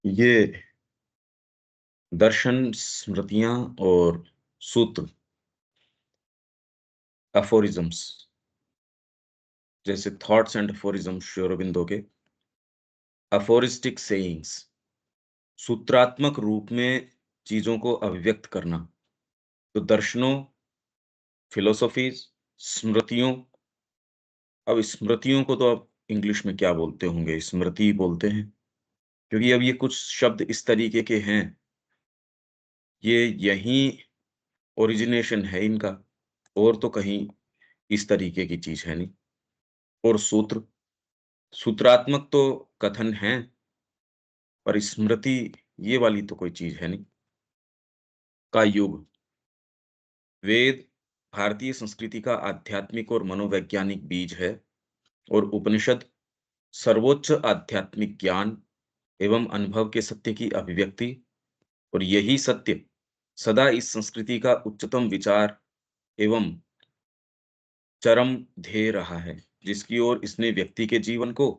ये दर्शन, स्मृतियाँ और सूत्र, अफोरिज़म्स, जैसे थॉट्स एंड अफोरिज़म्स श्री अरबिंदो के, अफोरिस्टिक सेयिंग्स, सूत्रात्मक रूप में चीज़ों को अभिव्यक्त करना। तो दर्शनों, फिलॉसफीज़, स्मृतियों, अब स्मृतियों को तो अब इंग्लिश में क्या बोलते होंगे? स्मृति ही बोलते हैं, क्योंकि अब ये कुछ शब्द इस तरीके के हैं, ये यहीं ओरिजिनेशन है इनका, और तो कहीं इस तरीके की चीज़ है नहीं। और सूत्र, सूत्रात्मक तो कथन हैं, पर स्मृति ये वाली तो कोई चीज़ है नहीं। का युग, वेद भारतीय संस्कृति का आध्यात्मिक और मनोवैज्ञानिक बीज है, और उपनिषद सर्वोच्च आध्यात्मिक ज्ञान एवं अनुभव के सत्य की अभिव्यक्ति, और यही सत्य सदा इस संस्कृति का उच्चतम विचार एवं चरम ध्येय रहा है, जिसकी ओर इसने व्यक्ति के जीवन को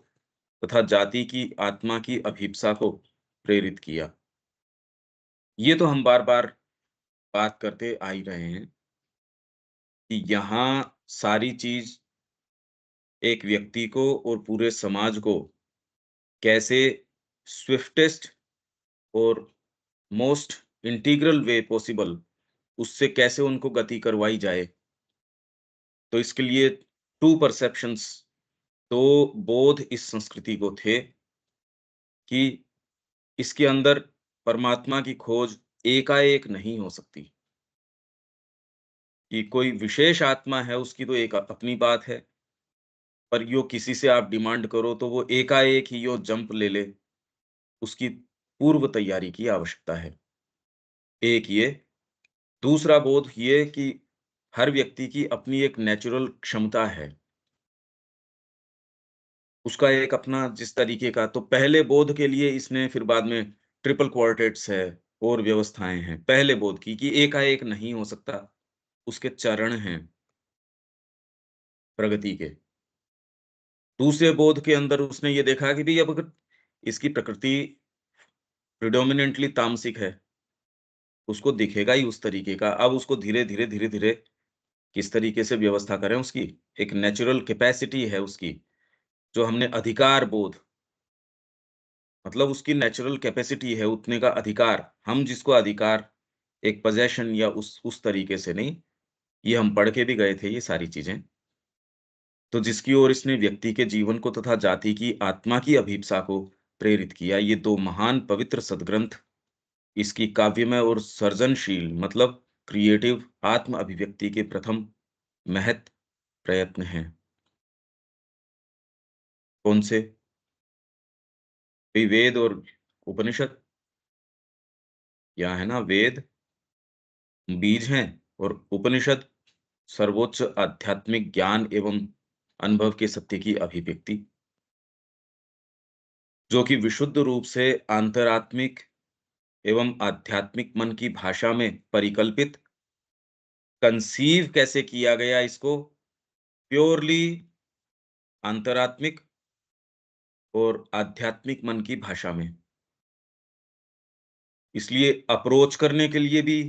तथा जाति की आत्मा की अभिप्सा को प्रेरित किया। ये तो हम बार-बार बात करते आ ही रहे हैं कि यहाँ सारी चीज़ एक व्यक्ति को और पूरे समाज को कैसे स्विफ्टेस्ट और मोस्ट इंटीग्रल वे पॉसिबल उससे कैसे उनको गति करवाई जाए। तो इसके लिए 2 परसेप्शंस, 2 बोध इस संस्कृति को थे कि इसके अंदर परमात्मा की खोज एकाएक नहीं हो सकती, कि कोई विशेष आत्मा है उसकी तो एक अपनी बात है, पर यो किसी से आप डिमांड करो तो वो एकाएक ही यो जंप ले ले, उसकी पूर्व तैयारी की आवश्यकता है। एक ये, दूसरा बोध ये कि हर व्यक्ति की अपनी एक नेचुरल क्षमता है। उसका एक अपना जिस तरीके का, तो पहले बोध के लिए इसने फिर बाद में ट्रिपल क्वार्टेट्स है और व्यवस्थाएँ हैं। पहले बोध की कि एकाएक नहीं हो सकता, उसके चरण हैं प्रगति के। दूसरे बोध के अंदर उसने ये देखा कि भई अब अगर इसकी प्रकृति प्रेडोमिनेंटली तामसिक है, उसको दिखेगा ही उस तरीके का। अब उसको धीरे-धीरे, धीरे-धीरे किस तरीके से व्यवस्था करें उसकी, एक नेचुरल कैपेसिटी है उसकी, जो हमने अधिकार बोध, मतलब उसकी नेचुरल कैपेसिटी है उतने का अधिकार, हम जिसको अधिकार एक पोज़ेशन या उस तरीके से नहीं, ये हम पढ़ के भी गए थे ये सारी चीज़ें। तो जिसकी ओर इसने व्यक्ति के जीवन को तथा जाति की आत्मा की अभिप्सा को प्रेरित किया, ये 2 महान पवित्र सद्ग्रंथ इसकी काव्यमय और सृजनशील मतलब क्रिएटिव आत्म अभिव्यक्ति के प्रथम महत् प्रयत्न हैं। कौन से? वही वेद और उपनिषद। यहाँ है ना, वेद बीज हैं और उपनिषद सर्वोच्च आध्यात्मिक ज्ञान एवं अनुभव के सत्य की अभिव्यक्ति, जो कि विशुद्ध रूप से आंतरात्मिक एवं आध्यात्मिक मन की भाषा में परिकल्पित, कंसीव कैसे किया गया इसको, प्योरली अंतरात्मिक और आध्यात्मिक मन की भाषा में। इसलिए अप्रोच करने के लिए भी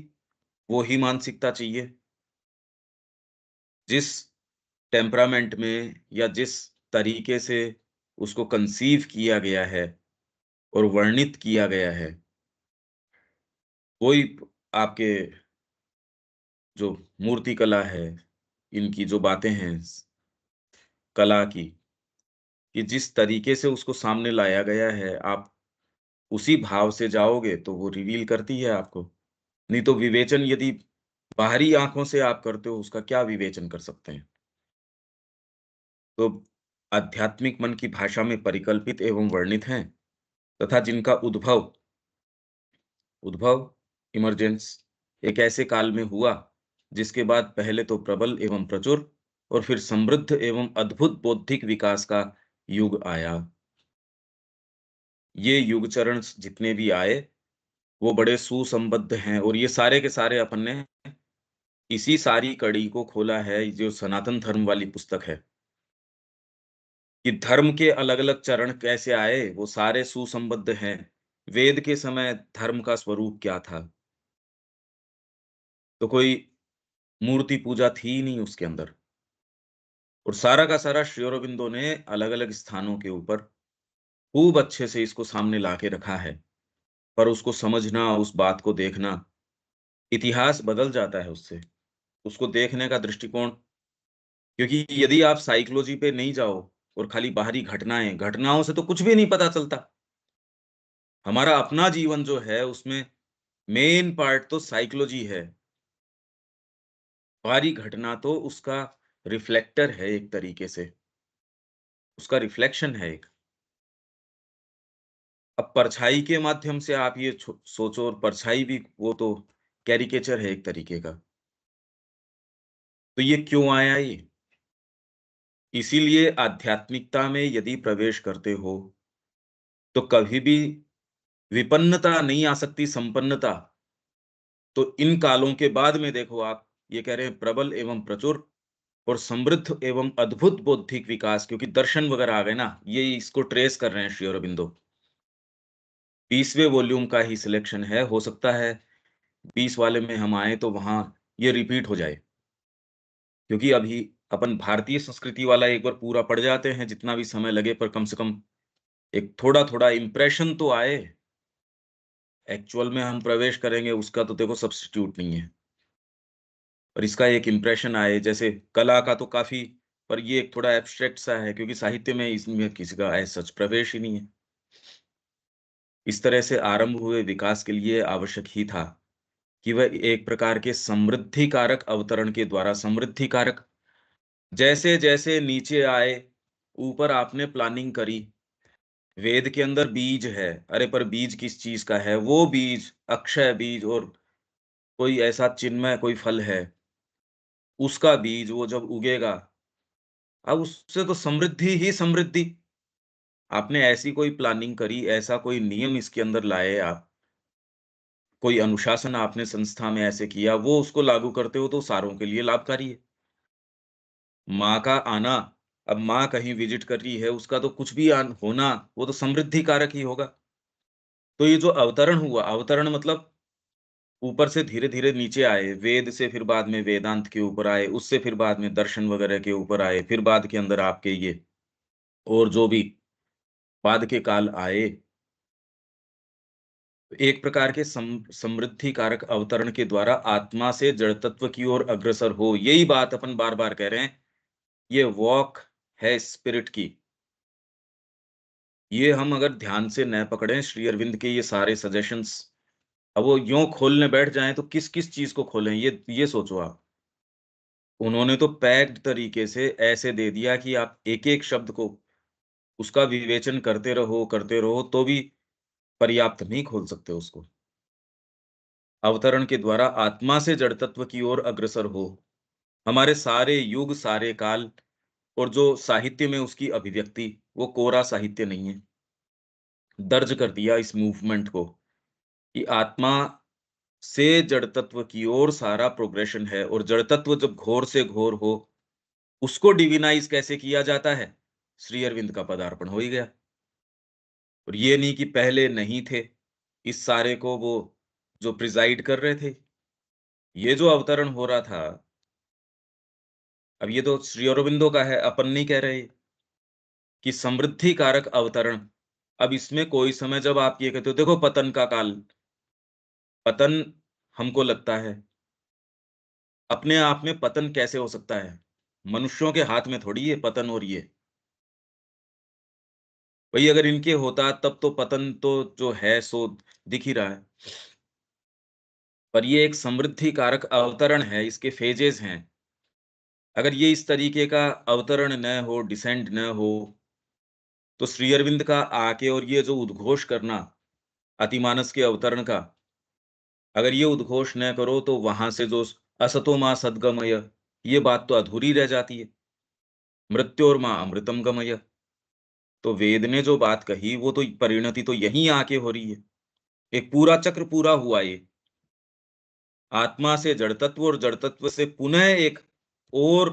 वो ही मानसिकता चाहिए, जिस टेम्परामेंट में या जिस तरीके से उसको कंसीव किया गया है और वर्णित किया गया है, वही आपके जो मूर्ति कला है, इनकी जो बातें हैं कला की, कि जिस तरीके से उसको सामने लाया गया है, आप उसी भाव से जाओगे तो वो रिवील करती है आपको। नहीं तो विवेचन यदि बाहरी आँखों से आप करते हो, उसका क्या विवेचन कर सकते हैं? तो आध्यात्मिक मन की भाषा में परिकल्पित एवं वर्णित हैं, तथा जिनका उद्भव उद्भव इमर्जेंस एक ऐसे काल में हुआ, जिसके बाद पहले तो प्रबल एवं प्रचुर और फिर समृद्ध एवं अद्भुत बौद्धिक विकास का युग आया। ये युग चरण जितने भी आए, वो बड़े सुसंबद्ध हैं, और ये सारे के सारे अपन ने इसी सारी कड़ी को खोला है, जो सनातन धर्म वाली पुस्तक है, कि धर्म के अलग-अलग चरण कैसे आए, वो सारे सुसंबद्ध हैं। वेद के समय धर्म का स्वरूप क्या था? तो कोई मूर्ति पूजा थी ही नहीं उसके अंदर। और सारा का सारा श्री अरबिंदो ने अलग-अलग स्थानों के ऊपर खूब अच्छे से इसको सामने ला के रखा है। पर उसको समझना, उस बात को देखना, इतिहास बदल जाता है उससे। उसको देखने का दृष्टिकोण, क्योंकि यदि आप साइकोलॉजी पे नहीं जाओ और खाली बाहरी घटनाएँ, घटनाओं से तो कुछ भी नहीं पता चलता। हमारा अपना जीवन जो है उसमें मेन पार्ट तो साइकोलॉजी है। बाहरी घटना तो उसका रिफ्लेक्टर है एक तरीके से, उसका रिफ्लेक्शन है एक। अब परछाई के माध्यम से आप ये सोचो, और परछाई भी वो तो कैरिकेचर है एक तरीके का। तो ये क्यों आया ये? इसीलिए आध्यात्मिकता में यदि प्रवेश करते हो, तो कभी भी विपन्नता नहीं आ सकती, संपन्नता। तो इन कालों के बाद में देखो आप, ये कह रहे हैं प्रबल एवं प्रचुर और समृद्ध एवं अद्भुत बौद्धिक विकास, क्योंकि दर्शन वगैरह आ गए ना, ये इसको ट्रेस कर रहे हैं श्री अरबिंदो। 20वें वॉल्यूम का ही सिलेक्शन है, हो सकता है 20 वाले में हम आए तो वहां ये रिपीट हो जाए, क्योंकि अभी अपन भारतीय संस्कृति वाला एक बार पूरा पढ़ जाते हैं, जितना भी समय लगे, पर कम से कम एक थोड़ा थोड़ा इम्प्रेशन तो आए। एक्चुअल में हम प्रवेश करेंगे उसका तो देखो सब्स्टिट्यूट नहीं है, पर इसका एक इम्प्रेशन आए। जैसे कला का तो काफी, पर ये एक थोड़ा एब्स्ट्रैक्ट सा है, क्योंकि साहित्य में इसमें किसी का एज सच प्रवेश ही नहीं है। इस तरह से आरंभ हुए विकास के लिए आवश्यक ही था कि वह एक प्रकार के समृद्धि कारक अवतरण के द्वारा, समृद्धि कारक, जैसे जैसे नीचे आए, ऊपर आपने प्लानिंग करी। वेद के अंदर बीज है, अरे पर बीज किस चीज का है? वो बीज अक्षय बीज, और कोई ऐसा चिन्मय कोई फल है, उसका बीज वो जब उगेगा, अब उससे तो समृद्धि ही समृद्धि। आपने ऐसी कोई प्लानिंग करी, ऐसा कोई नियम इसके अंदर लाए आप, कोई अनुशासन आपने संस्था में ऐसे किया, वो उसको लागू करते हो तो सारों के लिए लाभकारी है। माँ का आना, अब माँ कहीं विजिट कर रही है, उसका तो कुछ भी होना, वो तो समृद्धि कारक ही होगा। तो ये जो अवतरण हुआ, अवतरण मतलब ऊपर से धीरे-धीरे नीचे आए, वेद से फिर बाद में वेदांत के ऊपर आए, उससे फिर बाद में दर्शन वगैरह के ऊपर आए, फिर बाद के अंदर आपके ये और जो भी बाद के काल आए, एक प्रकार के समृद्धि कारक अवतरण के द्वारा आत्मा से जड़ तत्व की ओर अग्रसर हो। यही बात अपन बार-बार कह रहे हैं, ये वॉक है स्पिरिट की। ये हम अगर ध्यान से न पकड़ें श्री अरविंद के ये सारे सजेशंस, अब वो यूँ खोलने बैठ जाएँ तो किस-किस चीज़ को खोलें, ये सोचो आप। उन्होंने तो पैक्ड तरीके से ऐसे दे दिया कि आप एक-एक शब्द को, उसका विवेचन करते रहो तो भी पर्याप्त नहीं खोल सकते उसको। अवतरण के द्वारा आत्मा से जड़ तत्व की ओर अग्रसर हो। हमारे सारे युग, सारे काल, और जो साहित्य में उसकी अभिव्यक्ति, वो कोरा साहित्य नहीं है। दर्ज कर दिया इस मूवमेंट को कि आत्मा से जड़ तत्व की ओर सारा प्रोग्रेशन है, और जड़ तत्व जब घोर से घोर हो, उसको डिविनाइज कैसे किया जाता है? श्री अरविंद का पदार्पण हो ही गया। और ये नहीं कि पहले नहीं थे, इस सारे को वो जो प्रिजाइड कर रहे थे, ये जो अवतरण हो रहा था, अब ये तो श्री अरविंदो का है, अपन नहीं कह रहे कि समृद्धि कारक अवतरण। अब इसमें कोई समय जब आप ये कहते हो, देखो पतन का काल, पतन हमको लगता है, अपने आप में पतन कैसे हो सकता है? मनुष्यों के हाथ में थोड़ी है पतन, और ये भई अगर इनके होता तब तो पतन तो जो है सो दिख ही रहा है। पर ये एक समृद्धि कारक अवतरण है, इसके फेजेज़ हैं। अगर ये इस तरीके का अवतरण न हो, डिसेंड न हो, तो श्री अरविंद का आके और ये जो उद्घोष करना अतिमानस के अवतरण का, अगर ये उद्घोष न करो तो वहां से जो असतो माँ सद्गमय, ये बात तो अधूरी रह जाती है। मृत्योर्मा माँ अमृतम गमय, तो वेद ने जो बात कही वो तो परिणति तो यहीं आके हो रही है। एक पूरा चक्र पूरा हुआ ये। आत्मा से जड़ तत्व और जड़ तत्व से पुनः एक और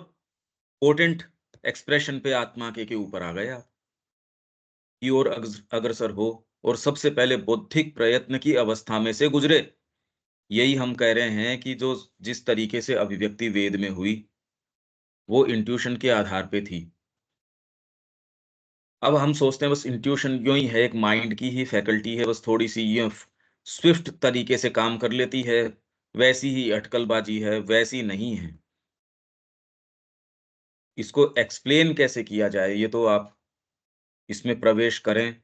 पोटेंट एक्सप्रेशन पे आत्मा के ऊपर आ गया, की ओर अग्रसर हो। और सबसे पहले बौद्धिक प्रयत्न की अवस्था में से गुजरे। यही हम कह रहे हैं कि जो जिस तरीके से अभिव्यक्ति वेद में हुई, वो इंट्यूशन के आधार पे थी। अब हम सोचते हैं बस इंट्यूशन यूँ ही है, एक माइंड की ही फैकल्टी है, बस थोड़ी-सी ये स्विफ्ट तरीके से काम कर लेती है, वैसी ही अटकलबाजी है, वैसी नहीं है। इसको एक्सप्लेन कैसे किया जाए, ये तो आप इसमें प्रवेश करें,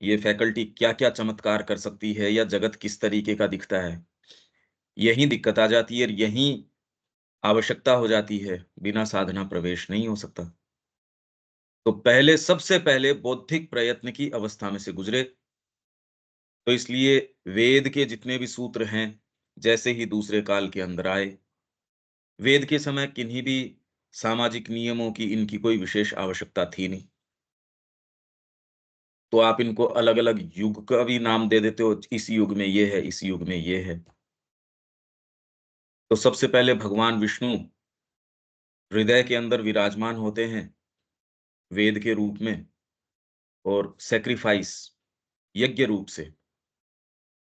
ये फैकल्टी क्या-क्या चमत्कार कर सकती है या जगत किस तरीके का दिखता है। यहीं दिक्कत आ जाती है और यहीं आवश्यकता हो जाती है, बिना साधना प्रवेश नहीं हो सकता। तो पहले सबसे पहले बौद्धिक प्रयत्न की अवस्था में से गुजरे, तो इसलिए वेद के जितने भी सूत्र हैं, जैसे ही दूसरे काल के अंदर आए, वेद के समय किन्हीं भी सामाजिक नियमों की इनकी कोई विशेष आवश्यकता थी नहीं। तो आप इनको अलग-अलग युग का भी नाम दे देते हो, इस युग में ये है, इस युग में ये है। तो सबसे पहले भगवान विष्णु हृदय के अंदर विराजमान होते हैं, वेद के रूप में और सैक्रिफाइस यज्ञ रूप से।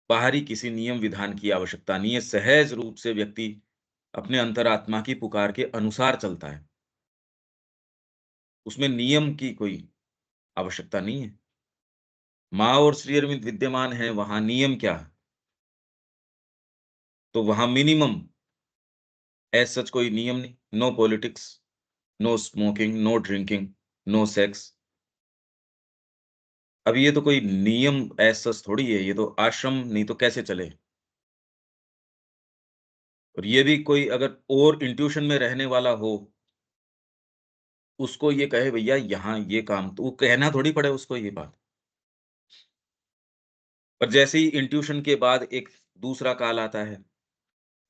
बाहरी किसी नियम विधान की आवश्यकता नहीं है, सहज रूप से व्यक्ति अपने अंतरात्मा की पुकार के अनुसार चलता है। उसमें नियम की कोई आवश्यकता नहीं है। माँ और श्री अरविंद विद्यमान हैं, वहाँ नियम क्या है? तो वहाँ मिनिमम एज़ सच कोई नियम नहीं, no politics, no smoking, no drinking, no sex. अब ये तो कोई नियम एज़ सच थोड़ी है, ये तो आश्रम नहीं तो कैसे चले? और ये भी कोई अगर और इंट्यूशन में रहने वाला हो, उसको ये कहे भैया यहाँ ये काम तो वो कहना थोड़ी पड़े उसको ये बात। पर जैसे ही इंट्यूशन के बाद एक दूसरा काल आता है,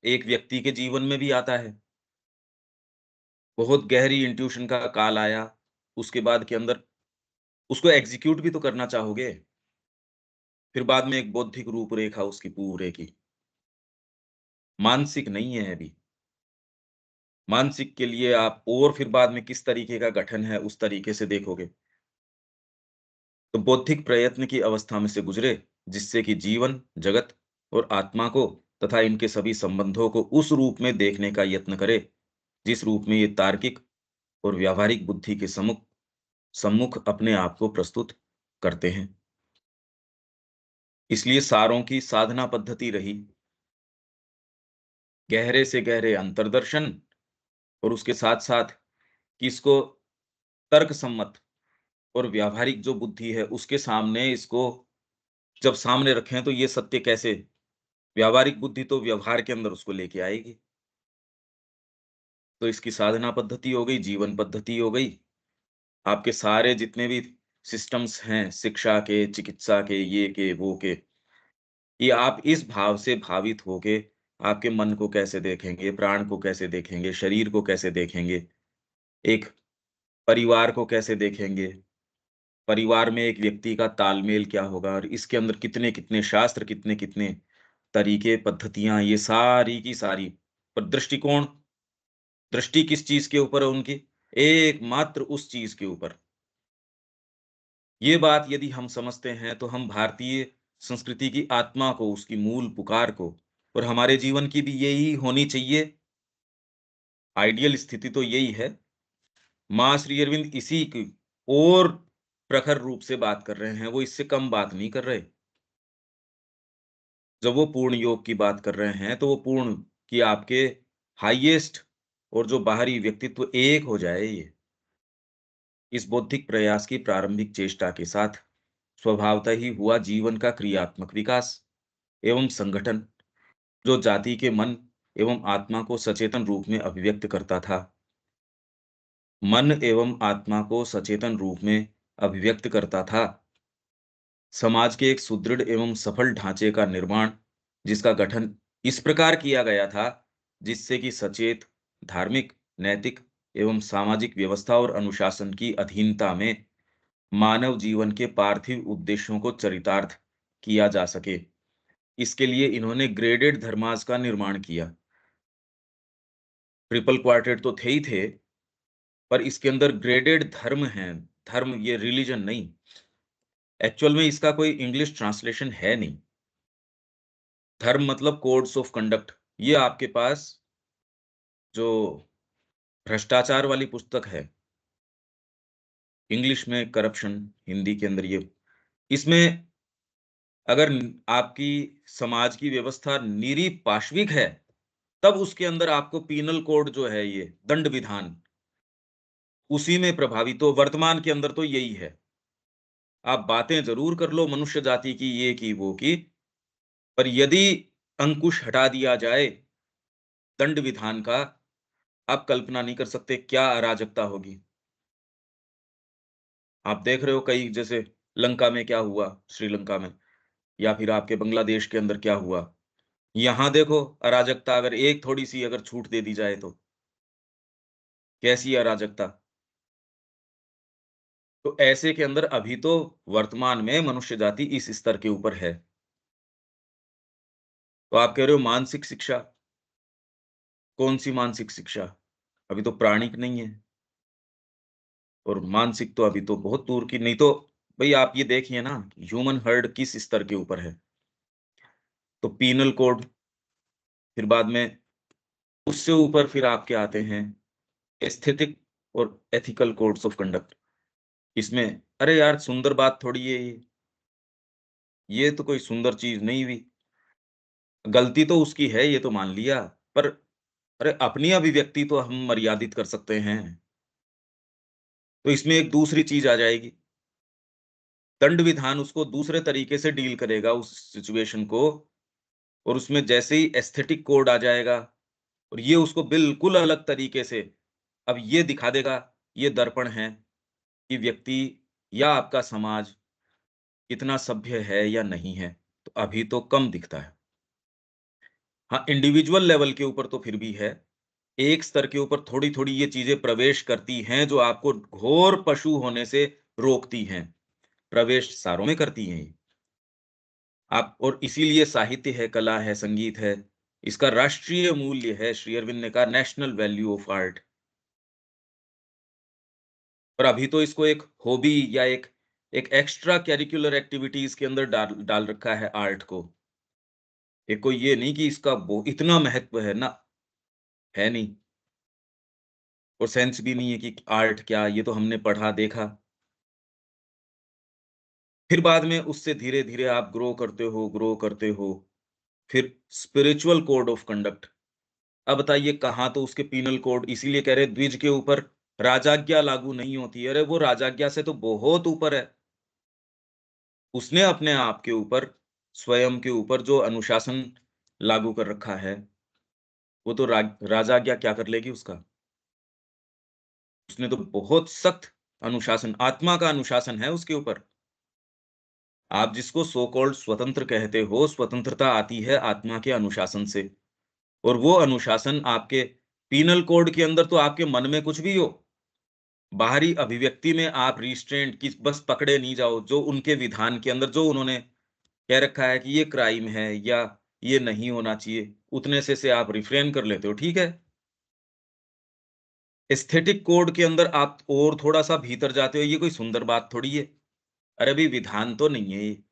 एक व्यक्ति के जीवन में भी आता है। बहुत गहरी इंट्यूशन का काल आया, उसके बाद के अंदर उसको एग्ज़ीक्यूट भी तो करना चाहोगे। फिर बाद में एक बौद्धिक रूपरेखा उसकी पूरे की। मानसिक नहीं है अभी। मानसिक के लिए आप और फिर बाद में किस तरीके का गठन है, उस तरीके से देखोगे। तो बौद्धिक प्रयत्न की अवस्था में से गुज़रे, जिससे कि जीवन, जगत और आत्मा को तथा इनके सभी संबंधों को उस रूप में देखने का यत्न करे, जिस रूप में ये तार्किक और व्यावहारिक बुद्धि के सम्मुख अपने आप को प्रस्तुत करते हैं। इसलिए सारों की साधना पद्धति रही, गहरे से गहरे अंतर्दर्शन और उसके साथ-साथ कि इसको तर्कसम्मत और व्यावहारिक जो बुद्धि है, उसके सामने इसको जब सामने रखें, तो ये सत्य कैसे व्यावहारिक बुद्धि तो व्यवहार के अंदर उसको लेके आएगी। तो इसकी साधना पद्धति हो गई, जीवन पद्धति हो गई। आपके सारे जितने भी सिस्टम्स हैं, शिक्षा के, चिकित्सा के, ये के, वो के, ये आप इस भाव से भावित होके आपके मन को कैसे देखेंगे, प्राण को कैसे देखेंगे, शरीर को कैसे देखेंगे, एक परिवार को कैसे देखेंगे, परिवार में एक व्यक्ति का तालमेल क्या होगा और इसके अंदर कितने-कितने शास्त्र, कितने-कितने तरीके, पद्धतियाँ, ये सारी की सारी। पर दृष्टिकोण, दृष्टि किस चीज़ के ऊपर है उनकी? एकमात्र उस चीज़ के ऊपर। ये बात यदि हम समझते हैं, तो हम भारतीय संस्कृति की आत्मा को, उसकी मूल पुकार को और हमारे जीवन की भी यही होनी चाहिए, आइडियल स्थिति तो यही है। माँ श्री अरविंद इसी की और प्रखर रूप से बात कर रहे हैं, वो इससे कम बात नहीं कर रहे। जब वो पूर्ण योग की बात कर रहे हैं, तो वो पूर्ण कि आपके हाईएस्ट और जो बाहरी व्यक्तित्व एक हो जाए ये। इस बौद्धिक प्रयास की प्रारंभिक चेष्टा के साथ स्वभावतः ही हुआ जीवन का क्रियात्मक विकास एवं संगठन, जो जाति के मन एवं आत्मा को सचेतन रूप में अभिव्यक्त करता था। मन एवं आत्मा को सचेतन रूप में अभिव्यक्त करता था। समाज के एक सुदृढ़ एवं सफल ढांचे का निर्माण, जिसका गठन इस प्रकार किया गया था, जिससे कि सचेत, धार्मिक, नैतिक एवं सामाजिक व्यवस्था और अनुशासन की अधीनता में मानव जीवन के पार्थिव उद्देश्यों को चरितार्थ किया जा सके। इसके लिए इन्होंने ग्रेडेड धर्मास का निर्माण किया। ट्रिपल क्वार्टेट तो थे ही थे, पर इसके अंदर ग्रेडेड धर्म हैं। धर्म ये रिलिजन नहीं। एक्चुअल में इसका कोई इंग्लिश ट्रांसलेशन है नहीं। धर्म मतलब कोड्स ऑफ कंडक्ट। ये आपके पास जो भ्रष्टाचार वाली पुस्तक है, इंग्लिश में करप्शन, हिंदी के अंदर ये, इसमें अगर आपकी समाज की व्यवस्था निरी पाशविक है, तब उसके अंदर आपको पीनल कोड जो है ये दंड विधान, उसी में प्रभावित हो। वर्तमान के अंदर तो यही है। आप बातें ज़रूर कर लो मनुष्य जाति की, ये की, वो की, पर यदि अंकुश हटा दिया जाए दंड विधान का, आप कल्पना नहीं कर सकते क्या अराजकता होगी। आप देख रहे हो कई, जैसे लंका में क्या हुआ, श्रीलंका में, या फिर आपके बांग्लादेश के अंदर क्या हुआ। यहाँ देखो अराजकता, अगर एक थोड़ी-सी अगर छूट दे दी जाए तो, कैसी अराजकता। तो ऐसे के अंदर अभी तो वर्तमान में मनुष्य जाति इस स्तर के ऊपर है। तो आप कह रहे हो मानसिक शिक्षा, कौन-सी मानसिक शिक्षा? अभी तो प्राणिक नहीं है, और मानसिक तो अभी तो बहुत दूर की, नहीं तो भई आप ये देखिए ना, ह्यूमन हर्ड किस स्तर के ऊपर है। तो पीनल कोड, फिर बाद में उससे ऊपर फिर आपके आते हैं एस्थेटिक और एथिकल कोड्स ऑफ कंडक्ट। इसमें अरे यार सुंदर बात थोड़ी है ये तो कोई सुंदर चीज़ नहीं हुई। गलती तो उसकी है ये तो मान लिया, पर अरे अपनी अभिव्यक्ति तो हम मर्यादित कर सकते हैं। तो इसमें एक दूसरी चीज़ आ जाएगी, दंड विधान उसको दूसरे तरीके से डील करेगा उस सिचुएशन को, और उसमें जैसे ही एस्थेटिक कोड आ जाएगा, और ये उसको बिल्कुल अलग तरीके से अब ये दिखा देगा, ये दर्पण है कि व्यक्ति या आपका समाज कितना सभ्य है या नहीं है। तो अभी तो कम दिखता है। हाँ, इंडिविजुअल लेवल के ऊपर तो फिर भी है। एक स्तर के ऊपर थोड़ी-थोड़ी ये चीज़ें प्रवेश करती हैं, जो आपको घोर पशु होने से रोकती हैं। प्रवेश सारों में करती हैं ये। आप, और इसीलिए साहित्य है, कला है, संगीत है, इसका राष्ट्रीय मूल्य है। श्री अरविंद ने कहा नेशनल वैल्यू ऑफ आर्ट। पर अभी तो इसको एक हॉबी या एक एक्स्ट्रा करिकुलर एक्टिविटीज़ के अंदर डाल डाल रखा है आर्ट को। ये कोई ये नहीं कि इसका वो इतना महत्व है ना, है नहीं। और सेंस भी नहीं है कि आर्ट क्या, ये तो हमने पढ़ा, देखा। फिर बाद में उससे धीरे-धीरे आप ग्रो करते हो। फिर स्पिरिचुअल कोड ऑफ कंडक्ट। अब बताइए कहाँ तो उसके पीनल कोड, इसीलिए कह रहे हैं द्विज के ऊपर राजाज्ञा लागू नहीं होती है। अरे वो राजाज्ञा से तो बहुत ऊपर है। उसने अपने आप के ऊपर, स्वयं के ऊपर जो अनुशासन लागू कर रखा है, वो तो राजाज्ञा क्या कर लेगी उसका? उसने तो बहुत सख्त अनुशासन, आत्मा का अनुशासन है उसके ऊपर। आप जिसको सो कॉल्ड स्वतंत्र कहते हो, स्वतंत्रता आती है आत्मा के अनुशासन से। और वो अनुशासन आपके पीनल कोड के अंदर तो आपके मन में कुछ भी हो, बाहरी अभिव्यक्ति में आप रिस्ट्रेंट की बस पकड़े नहीं जाओ, जो उनके विधान के अंदर जो उन्होंने कह रखा है कि ये क्राइम है या ये नहीं होना चाहिए, उतने से आप रिफ्रेन कर लेते हो, ठीक है। एस्थेटिक कोड के अंदर आप और थोड़ा-सा भीतर जाते हो, ये कोई सुंदर बात थोड़ी है। अरे अभी विधान तो नहीं है ये,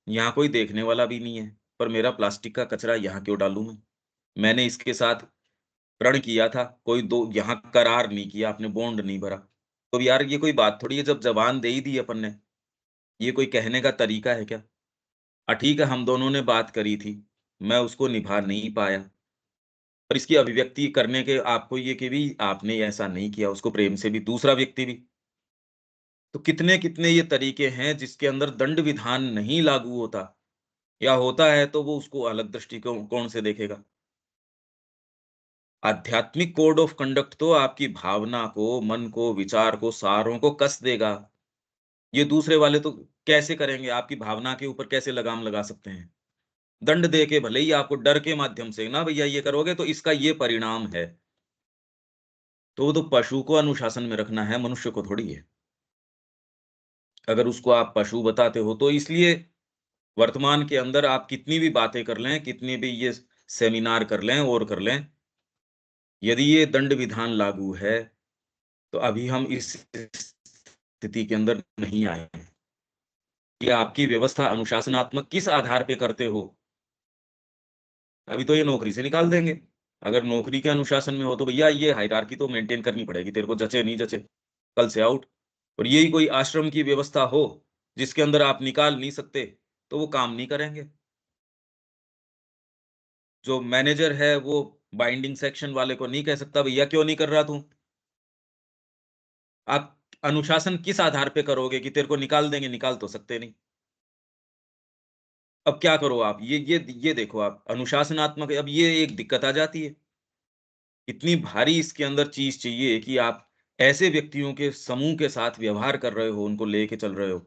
यहाँ कोई देखने वाला भी नहीं है, पर मेरा प्लास्टिक का कचरा यहाँ क्यों डालूँ मैं? मैंने इसके साथ प्रण किया था, कोई दो यहाँ करार नहीं किया, आपने बॉन्ड नहीं भरा। तो यार ये कोई बात थोड़ी है, जब ज़बान दे ही दी अपन ने, ये कोई कहने का तरीका है क्या? ठीक है, हम दोनों ने बात करी थी, मैं उसको निभा नहीं पाया, पर इसकी अभिव्यक्ति करने के आपको ये कि भी आपने ऐसा नहीं किया, उसको प्रेम से भी, दूसरा व्यक्ति भी। तो कितने-कितने ये तरीके हैं जिसके अंदर दंड विधान नहीं लागू होता, या होता है तो वो उसको अलग दृष्टिकोण कोण से देखेगा। आध्यात्मिक कोड ऑफ कंडक्ट तो आपकी भावना को, मन को, विचार को, सारों को कस देगा। ये दूसरे वाले तो कैसे करेंगे? आपकी भावना के ऊपर कैसे लगाम लगा सकते हैं? दंड दे के भले ही आपको डर के माध्यम से, ना भैया ये करोगे तो इसका ये परिणाम है। तो वो तो पशु को अनुशासन में रखना है, मनुष्य को थोड़ी है। अगर उसको आप पशु बताते हो तो इसलिए वर्तमान के अंदर आप कितनी भी बातें कर लें, कितनी भी ये सेमिनार कर लें और कर लें, यदि ये दंड विधान लागू है, तो अभी हम इस स्थिति के अंदर नहीं आए हैं। कि आपकी व्यवस्था अनुशासनात्मक किस आधार पे करते हो? अभी तो ये नौकरी से निकाल देंगे। अगर नौकरी के अनुशासन में हो तो भैया ये हायरार्की तो मेंटेन करनी पड़ेगी, तेरे को जचे नहीं जचे, कल से आउट। और यही कोई आश्रम की व्यवस्था हो, जिसके अंदर आप निकाल नहीं सकते, तो वो काम नहीं करेंगे। जो मैनेजर है वो बाइंडिंग सेक्शन वाले को नहीं कह सकता भैया क्यों नहीं कर रहा तू? आप अनुशासन किस आधार पे करोगे कि तेरे को निकाल देंगे? निकाल तो सकते नहीं। अब क्या करो आप? ये देखो आप अनुशासनात्मक, अब ये एक दिक्कत आ जाती है। इतनी भारी इसके अंदर चीज़ चाहिए कि आप ऐसे व्यक्तियों के समूह के साथ व्यवहार कर रहे हो, उनको लेके चल रहे हो।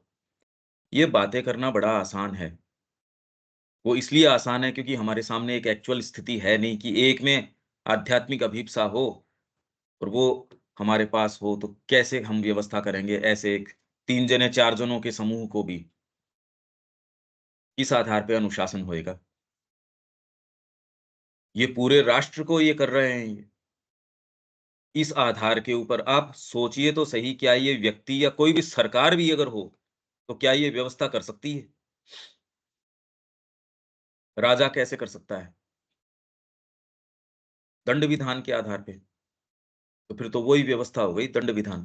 ये बातें करना बड़ा आसान है। वो इसलिए आसान है क्योंकि हमारे सामने एक एक्चुअल स्थिति है नहीं कि एक में आध्यात्मिक अभिप्सा हो और वो हमारे पास हो, तो कैसे हम व्यवस्था करेंगे ऐसे एक 3 जने 4 जनों के समूह को भी, किस आधार पे अनुशासन होएगा? ये पूरे राष्ट्र को ये कर रहे हैं ये। इस आधार के ऊपर आप सोचिए तो सही, क्या ये व्यक्ति या कोई भी सरकार भी अगर हो, तो क्या ये व्यवस्था कर सकती है? राजा कैसे कर सकता है? दंड विधान के आधार पे। तो फिर तो वही व्यवस्था हो गई, दंड विधान।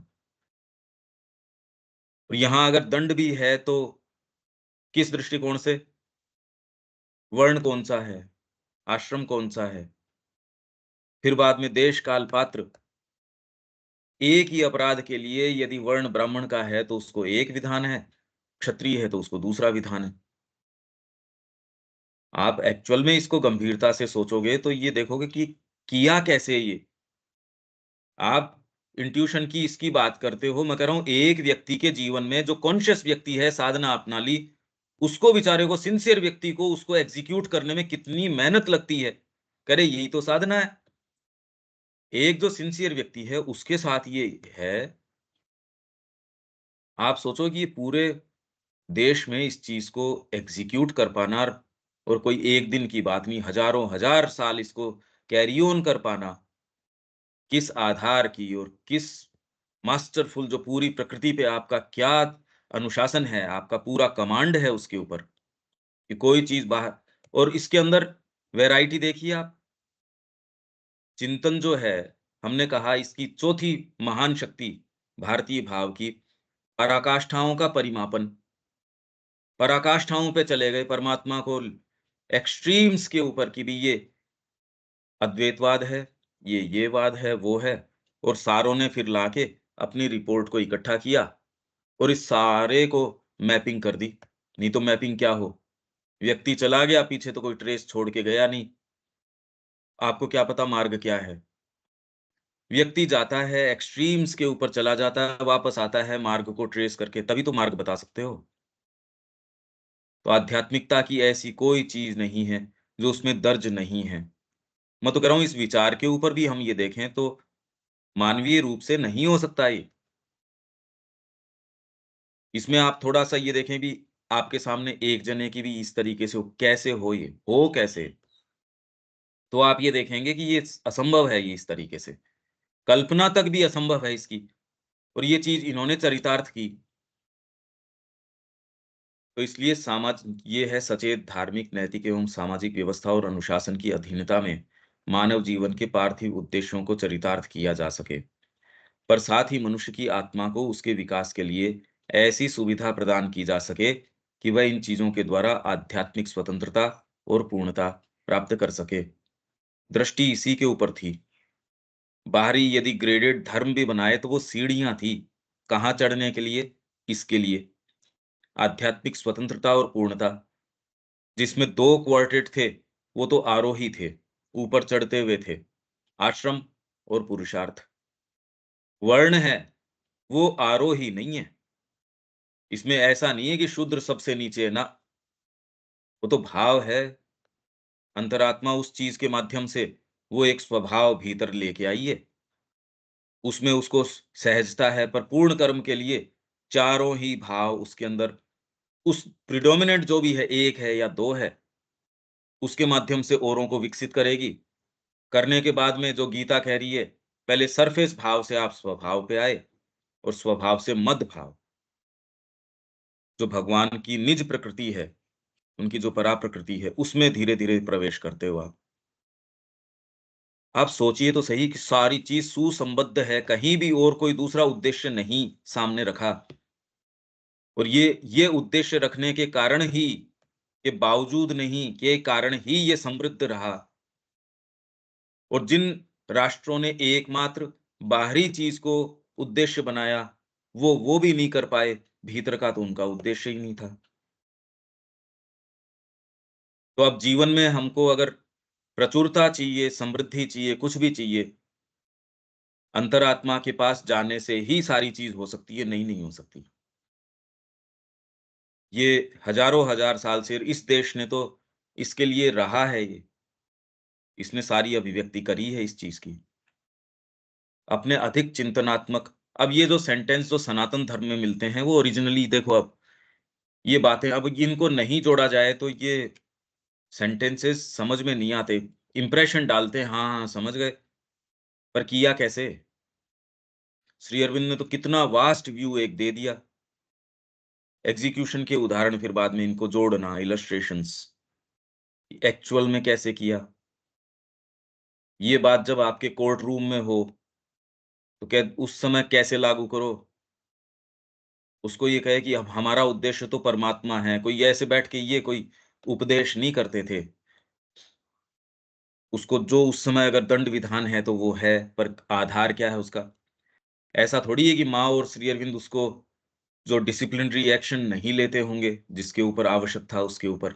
और यहाँ अगर दंड भी है तो किस दृष्टिकोण से? वर्ण कौन-सा है? आश्रम कौन-सा है? फिर बाद में देश, काल, पात्र। एक ही अपराध के लिए यदि वर्ण ब्राह्मण का है तो उसको एक विधान है, क्षत्रिय है तो उसको दूसरा विधान है। आप एक्चुअल में इसको गंभीरता से सोचोगे तो ये देखोगे कि किया कैसे ये? आप इंट्यूशन की इसकी बात करते हो, मैं कह रहा हूँ एक व्यक्ति के जीवन में जो कॉन्शियस व्यक्ति है, साधना अपना ली, उसको बेचारे को, सिंसियर व्यक्ति को उसको एग्ज़ीक्यूट करने में कितनी मेहनत लगती है। कह रहे यही तो साधना है। एक जो सिंसियर व्यक्ति है उसके साथ ये है, आप सोचो कि ये पूरे देश में इस चीज़ को एग्ज़ीक्यूट कर पाना और कोई एक दिन की बात नहीं, हज़ारों हज़ार साल इसको कैरी ऑन कर पाना, किस आधार की और किस मास्टरफुल जो पूरी प्रकृति पे आपका क्या अनुशासन है, आपका पूरा कमांड है उसके ऊपर, कि कोई चीज़ बाहर। और इसके अंदर वैरायटी देखिए आप, चिंतन जो है, हमने कहा इसकी चौथी महान शक्ति भारतीय भाव की पराकाष्ठाओं का परिमापन। पराकाष्ठाओं पे चले गए परमात्मा को एक्सट्रीम्स के ऊपर कि भी ये अद्वैतवाद है, ये वाद है, वो है। और सारों ने फिर लाके अपनी रिपोर्ट को इकट्ठा किया और इस सारे को मैपिंग कर दी। नहीं तो मैपिंग क्या हो? व्यक्ति चला गया पीछे तो कोई ट्रेस छोड़ के गया नहीं। आपको क्या पता मार्ग क्या है? व्यक्ति जाता है, एक्सट्रीम्स के ऊपर चला जाता है, वापस आता है मार्ग को ट्रेस करके, तभी तो मार्ग बता सकते हो। तो आध्यात्मिकता की ऐसी कोई चीज़ नहीं है, जो उसमें दर्ज नहीं है। मैं तो कह रहा हूँ इस विचार के ऊपर भी हम ये देखें तो मानवीय रूप से नहीं हो सकता ये। इसमें आप थोड़ा-सा ये देखें भी, आपके सामने एक जने की भी इस तरीके से हो, कैसे हो ये? हो कैसे? तो आप ये देखेंगे कि ये असंभव है ये इस तरीके से। कल्पना तक भी असंभव है इसकी, और ये चीज़ इन्होंने चरितार्थ की। तो इसलिए समाज ये है सचेत, धार्मिक, नैतिक एवं सामाजिक व्यवस्था और अनुशासन की अधीनता में मानव जीवन के पार्थिव उद्देश्यों को चरितार्थ किया जा सके। पर साथ ही मनुष्य की आत्मा को उसके विकास के लिए ऐसी सुविधा प्रदान की जा सके कि वह इन चीजों के द्वारा आध्यात्मिक स्वतंत्रता और पूर्णता प्राप्त कर सके। दृष्टि इसी के ऊपर थी। बाहरी यदि ग्रेडेड धर्म भी बनाए तो वो सीढ़ियां थी। कहाँ चढ़ने के लिए? इसके लिए आध्यात्मिक स्वतंत्रता और पूर्णता, जिसमें दो क्वार्टेट थे, वो तो आरोही थे, ऊपर चढ़ते हुए थे, आश्रम और पुरुषार्थ। वर्ण है, वो आरोही नहीं है। इसमें ऐसा नहीं है कि शूद्र सबसे नीचे है, ना। वो तो भाव है, अंतरात्मा उस चीज के माध्यम से वो एक स्वभाव भीतर लेके आई है। उसमें उसको सहजता है, पर पूर्ण कर्म के लिए चारों ही भाव उसके अंदर, उस प्रिडोमिनेंट जो भी है, एक है या दो है, उसके माध्यम से औरों को विकसित करेगी। करने के बाद में जो गीता कह रही है, पहले सरफेस भाव से आप स्वभाव पे आए और स्वभाव से मध्य भाव। जो भगवान की निज प्रकृति है, उनकी जो परा प्रकृति है, उसमें धीरे-धीरे प्रवेश करते हो आप। आप सोचिए तो सही कि सारी चीज़ सुसंबद्ध है, कहीं भी और कोई दूसरा उद्देश्य नहीं सामने रखा और ये उद्देश्य रखने के कारण ही, के बावजूद नहीं, के कारण ही ये समृद्ध रहा और जिन राष्ट्रों ने एकमात्र बाहरी चीज़ को उद्देश्य बनाया, वो भी नहीं कर पाए, भीतर का तो उनका उद्देश्य ही नहीं था। तो अब जीवन में हमको अगर प्रचुरता चाहिए, समृद्धि चाहिए, कुछ भी चाहिए, अंतरात्मा के पास जाने से ही सारी चीज़ हो सकती है, नहीं हो सकती। ये हज़ारों हज़ार साल से इस देश ने तो इसके लिए रहा है ये, इसने सारी अभिव्यक्ति करी है इस चीज़ की। अपने अधिक चिंतनात्मक अब ये जो सेंटेंस जो सनातन धर्म में मिलते हैं, वो ओरिजिनली देखो अब ये बातें अब इनको नहीं जोड़ा जाए तो ये सेंटेंसेस समझ में नहीं आते। इंप्रेशन डालते हैं, हाँ, हाँ, समझ गए, पर किया कैसे? श्री अरविंद ने तो कितना वास्ट व्यू एक दे दिया। एग्ज़ीक्यूशन के उदाहरण फिर बाद में इनको जोड़ना, इलस्ट्रेशंस, एक्चुअल में कैसे किया? ये बात जब आपके कोर्ट रूम में हो, तो क्या उस समय कैसे लागू करो? उसको ये कहे कि अब हमारा उद्देश्य तो परमात्मा है, कोई ऐसे बैठ के ये कोई उपदेश नहीं करते थे। उसको जो उस समय अगर दंड विधान है तो वो है, पर आधार क्या है उसका? ऐसा थोड़ी है कि माँ और श्री अरविंद उसको जो डिसिप्लिनरी एक्शन नहीं लेते होंगे, जिसके ऊपर आवश्यक था उसके ऊपर।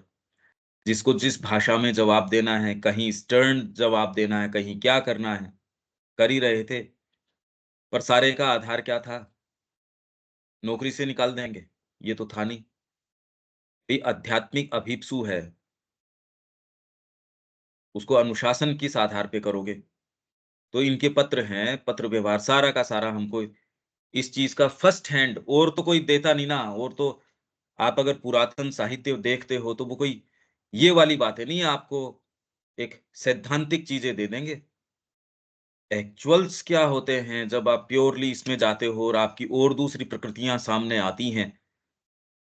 जिसको जिस भाषा में जवाब देना है, कहीं स्टर्न जवाब देना है, कहीं क्या करना है, कर ही रहे थे। पर सारे का आधार क्या था? नौकरी से निकाल देंगे, ये तो था नहीं। ये आध्यात्मिक अभिप्सु है, उसको अनुशासन किस आधार पे करोगे? तो इनके पत्र हैं, पत्र व्यवहार सारा का सारा हमको इस चीज़ का फर्स्ट हैंड और तो कोई देता नहीं ना, और तो आप अगर पुरातन साहित्य देखते हो तो वो कोई ये वाली बातें नहीं आपको एक सैद्धांतिक चीज़ें दे देंगे। एक्चुअल्स क्या होते हैं जब आप प्योरली इसमें जाते हो और आपकी और दूसरी प्रकृतियाँ सामने आती हैं।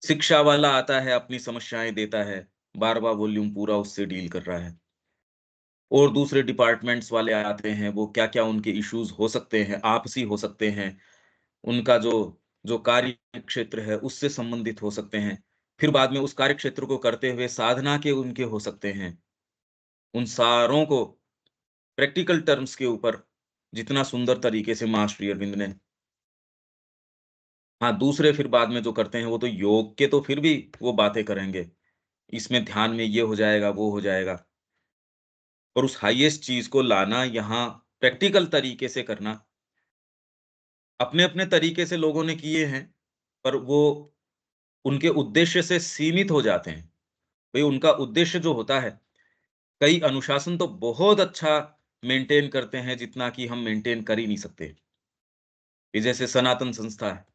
शिक्षा वाला आता है, अपनी समस्याएँ देता है, 12वाँ वॉल्यूम पूरा उससे डील कर रहा है। और दूसरे डिपार्टमेंट्स वाले आते हैं, वो क्या-क्या उनके इश्यूज़ हो सकते हैं, आपसी हो सकते हैं, उनका जो जो कार्य क्षेत्र है, उससे संबंधित हो सकते हैं। फिर बाद में उस कार्य क्षेत्र को करते हुए साधना के उनके हो सकते हैं। उन सारों को प्रैक्टिकल टर्म्स के ऊपर जितना सुंदर तरीके से माँ श्री अरविंद ने हाँ, दूसरे फिर बाद में जो करते हैं, वो तो योग के तो फिर भी वो बातें करेंगे। इसमें ध्यान में ये हो जाएगा, वो हो जाएगा। और उस हाईएस्ट चीज़ को लाना यहाँ प्रैक्टिकल तरीके से करना, अपने-अपने तरीके से लोगों ने किए हैं, पर वो उनके उद्देश्य से सीमित हो जाते हैं। भई उनका उद्देश्य जो होता है, कई अनुशासन तो बहुत अच्छा मेंटेन करते हैं, जितना कि हम मेंटेन कर ही नहीं सकते। ये जैसे सनातन संस्था है,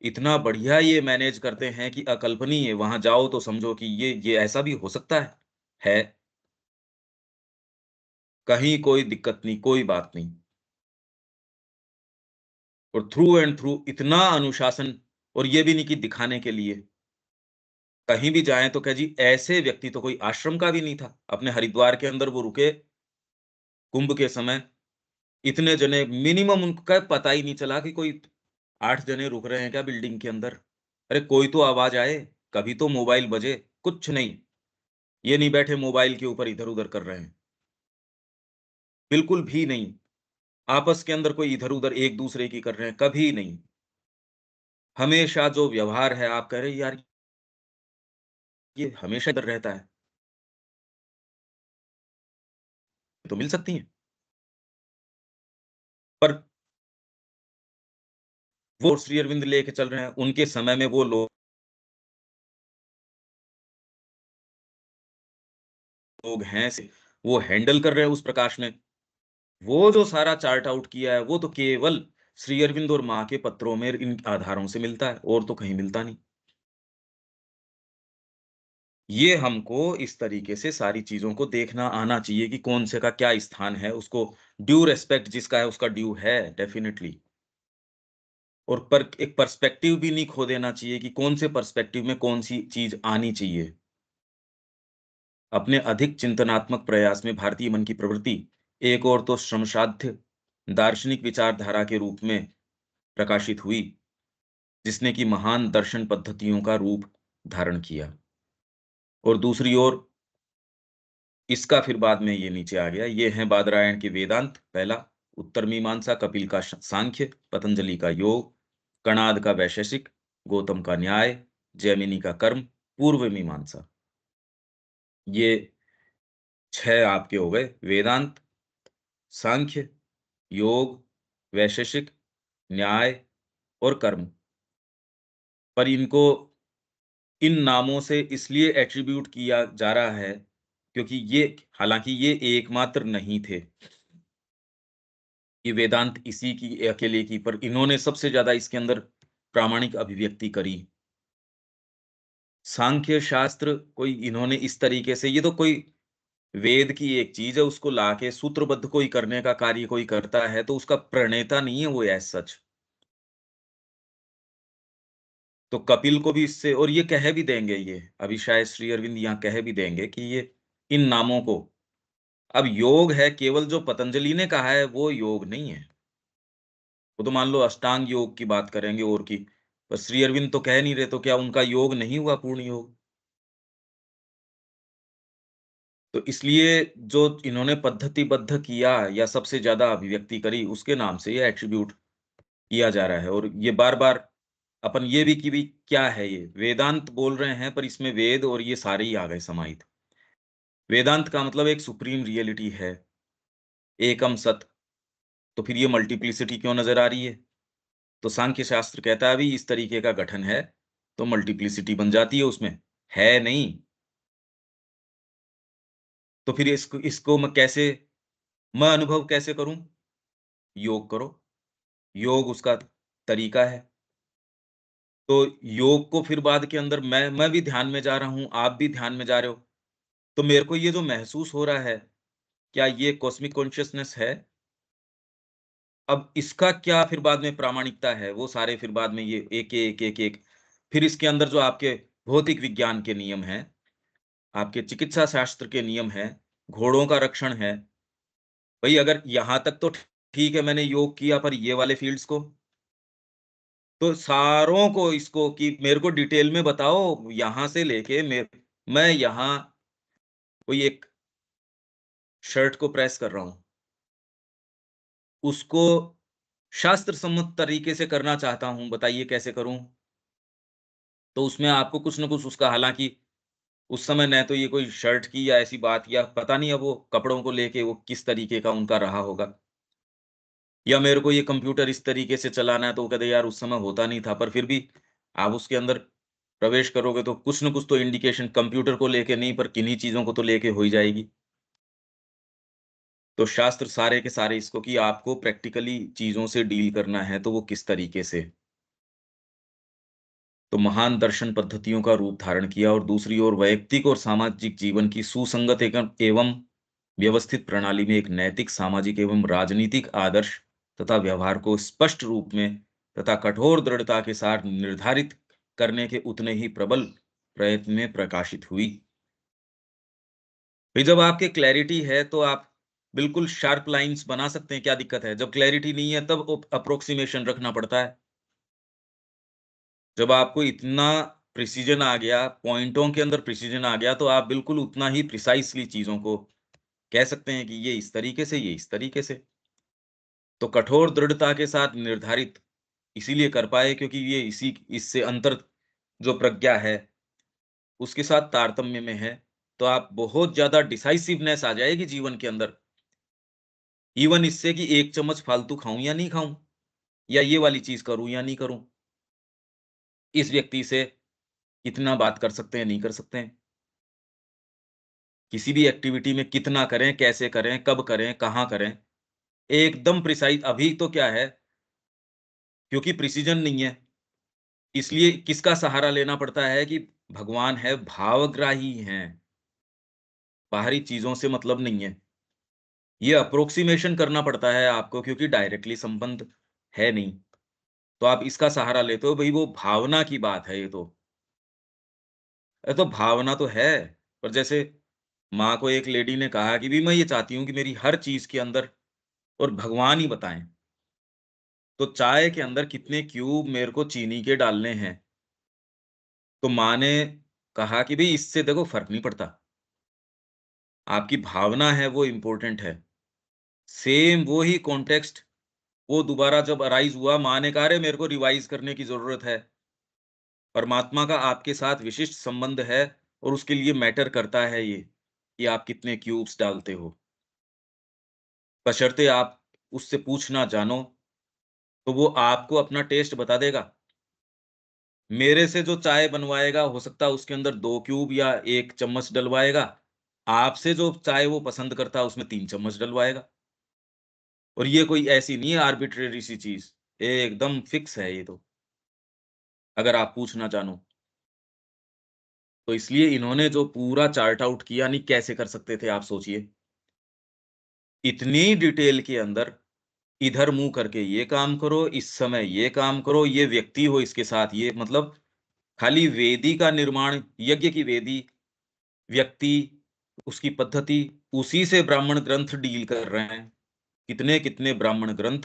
इतना बढ़िया ये मैनेज करते हैं कि अकल्पनीय, वहाँ जाओ तो समझो कि ये ऐसा भी हो सकता है। है, कहीं कोई दिक्कत नहीं, कोई बात नहीं। और थ्रू एंड थ्रू इतना अनुशासन और ये भी नहीं कि दिखाने के लिए। कहीं भी जाएँ तो कहें जी ऐसे व्यक्ति तो कोई आश्रम का भी नहीं था। अपने हरिद्वार के अंदर वो रुके, कुंभ के समय, इतने जने मिनिमम उनका पता ही नहीं चला कि कोई 8 जने रुक रहे हैं क्या बिल्डिंग के अंदर। अरे कोई तो आवाज़ आए, कभी तो मोबाइल बजे, कुछ नहीं। ये नहीं बैठे मोबाइल के ऊपर इधर-उधर कर रहे हैं, बिल्कुल भी नहीं। आपस के अंदर कोई इधर-उधर एक-दूसरे की कर रहे हैं, कभी नहीं। हमेशा जो व्यवहार है आप कह रहे हैं यार ये हमेशा इधर रहता है, तो मिल सकती हैं। पर वो श्री अरविंद लेके चल रहे हैं, उनके समय में वो लोग हैं से वो हैंडल कर रहे हैं उस प्रकाश में। वो जो सारा चार्ट आउट किया है, वो तो केवल श्री अरविंद और माँ के पत्रों में इन आधारों से मिलता है, और तो कहीं मिलता नहीं। ये हमको इस तरीके से सारी चीज़ों को देखना आना चाहिए कि कौन से का क्या स्थान है, उसको ड्यू रिस्पेक्ट जिसका है उसका ड्यू है डेफ़िनिटली। और पर एक पर्सपेक्टिव भी नहीं खो देना चाहिए कि कौन से पर्सपेक्टिव में कौन-सी चीज़ आनी चाहिए। अपने अधिक चिंतनात्मक प्रयास में भारतीय मन की प्रवृत्ति एक ओर तो श्रमसाध्य दार्शनिक विचारधारा के रूप में प्रकाशित हुई, जिसने कि महान दर्शन पद्धतियों का रूप धारण किया, और दूसरी ओर इसका फिर बाद में ये नीचे आ गया। ये हैं बादरायण के वेदांत पहला, उत्तर मीमांसा, कपिल का सांख्य, पतंजलि का योग, कणाद का वैशेषिक, गौतम का न्याय, जैमिनी का कर्म, पूर्व मीमांसा। ये 6 आपके हो गए, वेदांत, सांख्य, योग, वैशेषिक, न्याय और कर्म। पर इनको इन नामों से इसलिए एट्रिब्यूट किया जा रहा है क्योंकि ये, हालांकि ये एकमात्र नहीं थे, ये वेदांत इसी की अकेले की, पर इन्होंने सबसे ज्यादा इसके अंदर प्रामाणिक अभिव्यक्ति करी। सांख्य शास्त्र कोई इन्होंने इस तरीके से, ये तो कोई वेद की एक चीज है, उसको लाके सूत्रबद्ध कोई करने का कार्य कोई करता है तो उसका प्रणेता नहीं है वो एज सच। तो कपिल को भी इससे, और ये कह भी देंगे, ये अभी शायद श्री अरविंद यहाँ कह भी देंगे कि ये इन नामों को, अब योग है केवल जो पतंजलि ने कहा है वो योग नहीं है। वो तो मान लो अष्टांग योग की बात करेंगे और की, पर श्री अरविंद तो कह नहीं रहे, तो क्या उनका योग नहीं हुआ पूर्ण योग? तो इसलिए जो इन्होंने पद्धतिबद्ध किया या सबसे ज्यादा अभिव्यक्ति करी, उसके नाम से ये एट्रीब्यूट किया जा रहा है। और ये बार-बार अपन ये भी कि भी क्या है ये? वेदांत बोल रहे हैं पर इसमें वेद और ये सारे ही आ गए समाहित। वेदांत का मतलब एक सुप्रीम रियलिटी है, एकम सत, तो फिर ये मल्टीप्लिसिटी क्यों नज़र आ रही है? तो सांख्य शास्त्र कहता है अभी इस तरीके का गठन है, तो मल्टीप्लिसिटी बन जाती है उसमें, है नहीं। तो फिर इसको इसको मैं अनुभव कैसे करूँ? योग करो, योग उसका तरीका है। तो योग को फिर बाद के अंदर मैं भी ध्यान में जा रहा हूँ, आप भी ध्यान में जा रहे हो। तो मेरे को ये जो महसूस हो रहा है, क्या ये कॉस्मिक कॉन्शियसनेस है? अब इसका क्या फिर बाद में प्रामाणिकता है, वो सारे फिर बाद में ये एक फिर इसके अंदर जो आपके भौतिक विज्ञान के नियम हैं, आपके चिकित्सा शास्त्र के नियम हैं, घोड़ों का रक्षण है। भई अगर यहाँ तक तो ठीक है मैंने योग किया, पर ये वाले फ़ील्ड्स को? तो सारों को इसको कि मेरे को डिटेल में बताओ, यहाँ से लेके मैं यहाँ कोई एक शर्ट को प्रेस कर रहा हूँ, उसको शास्त्र सम्मत तरीके से करना चाहता हूँ, बताइए कैसे करूँ? तो उसमें आपको कुछ न कुछ उसका, हालाँकि उस समय न तो ये कोई शर्ट की या ऐसी बात, या पता नहीं अब वो कपड़ों को लेके वो किस तरीके का उनका रहा होगा। या मेरे को ये कंप्यूटर इस तरीके से चलाना है, तो वो कहते यार उस समय होता नहीं था, पर फिर भी आप उसके अंदर प्रवेश करोगे तो कुछ न कुछ तो इंडिकेशन कंप्यूटर को लेके नहीं, पर किन्हीं चीज़ों को तो लेके हो ही जाएगी। तो शास्त्र सारे के सारे इसको कि आपको प्रैक्टिकली चीज़ों से डील करना है, तो वो किस तरीके से। तो महान दर्शन पद्धतियों का रूप धारण किया, और दूसरी ओर वैयक्तिक और सामाजिक जीवन की सुसंगत एवं एवं व्यवस्थित प्रणाली में एक नैतिक, सामाजिक एवं राजनीतिक आदर्श तथा व्यवहार को स्पष्ट रूप में तथा कठोर दृढ़ता के साथ निर्धारित करने के उतने ही प्रबल प्रयत्न में प्रकाशित हुई। फिर जब आपके क्लैरिटी है तो आप बिल्कुल शार्प लाइन्स बना सकते हैं, क्या दिक्कत है? जब क्लैरिटी नहीं है तब अप्रोक्सीमेशन रखना पड़ता है। जब आपको इतना प्रिसिजन आ गया, पॉइंटों के अंदर प्रिसिजन आ गया, तो आप बिल्कुल उतना ही प्रिसाइज़ली चीज़ों को कह सकते हैं कि ये इस तरीके से, ये इस तरीके से। तो कठोर दृढ़ता के साथ निर्धारित इसीलिए कर पाए क्योंकि ये इसी इससे अंतर जो प्रज्ञा है, उसके साथ तारतम्य में है, तो आप बहुत ज़्यादा डिसाइसिवनेस आ जाएगी जीवन के अंदर। इवन इससे कि 1 चम्मच फालतू खाऊँ या नहीं खाऊँ? या ये वाली चीज़ करूँ या नहीं करूँ? इस व्यक्ति से कितना बात कर सकते हैं, नहीं कर सकते हैं? किसी भी एक्टिविटी में कितना करें, कैसे करें, कब करें, कहाँ करें? एकदम प्रिसाइज़। अभी तो क्या है, क्योंकि प्रिसिजन नहीं है, इसलिए किसका सहारा लेना पड़ता है कि भगवान है, भावग्राही हैं, बाहरी चीज़ों से मतलब नहीं है। ये अप्रोक्सिमेशन करना पड़ता है आपको क्योंकि डायरेक्टली संबंध है नहीं। तो आप इसका सहारा लेते हो, भई वो भावना की बात है ये तो। अरे तो भावना तो है, पर जैसे माँ को एक लेडी ने कहा कि, "भई मैं ये चाहती हूँ कि मेरी हर चीज़ के अंदर और भगवान ही बताएँ, तो चाय के अंदर कितने क्यूब मेरे को चीनी के डालने हैं?" तो माँ ने कहा कि, "भई इससे देखो फ़र्क नहीं पड़ता, आपकी भावना है वो इम्पोर्टेंट है।" सेम वो ही कॉन्टेक्स्ट वो दोबारा जब अराइज़ हुआ, माँ ने कहा, "अरे मेरे को रिवाइज़ करने की ज़रूरत है। परमात्मा का आपके साथ विशिष्ट संबंध है और उसके लिए मैटर करता है ये, कि आप कितने क्यूब्स डालते हो। बशर्ते आप उससे पूछना जानो, तो वो आपको अपना टेस्ट बता देगा। मेरे से जो चाय बनवाएगा, हो सकता है उसके अंदर 2 क्यूब या 1 चम्मच डलवाएगा। आपसे जो चाय वो पसंद करता है, उसमें 3 चम्मच डलवाएगा। और ये कोई ऐसी नहीं है आर्बिट्रेरी सी चीज़, एकदम फिक्स है ये तो, अगर आप पूछना जानो। तो इसलिए इन्होंने जो पूरा चार्ट आउट किया, नहीं कैसे कर सकते थे आप सोचिए। इतनी डिटेल के अंदर, इधर मुँह करके ये काम करो, इस समय ये काम करो, ये व्यक्ति हो इसके साथ ये मतलब खाली वेदी का निर्माण, यज्ञ की वेदी, व्यक्ति, उसकी पद्धति, उसी से ब्राह्मण ग्रंथ डील कर रहे हैं। कितने-कितने ब्राह्मण ग्रंथ,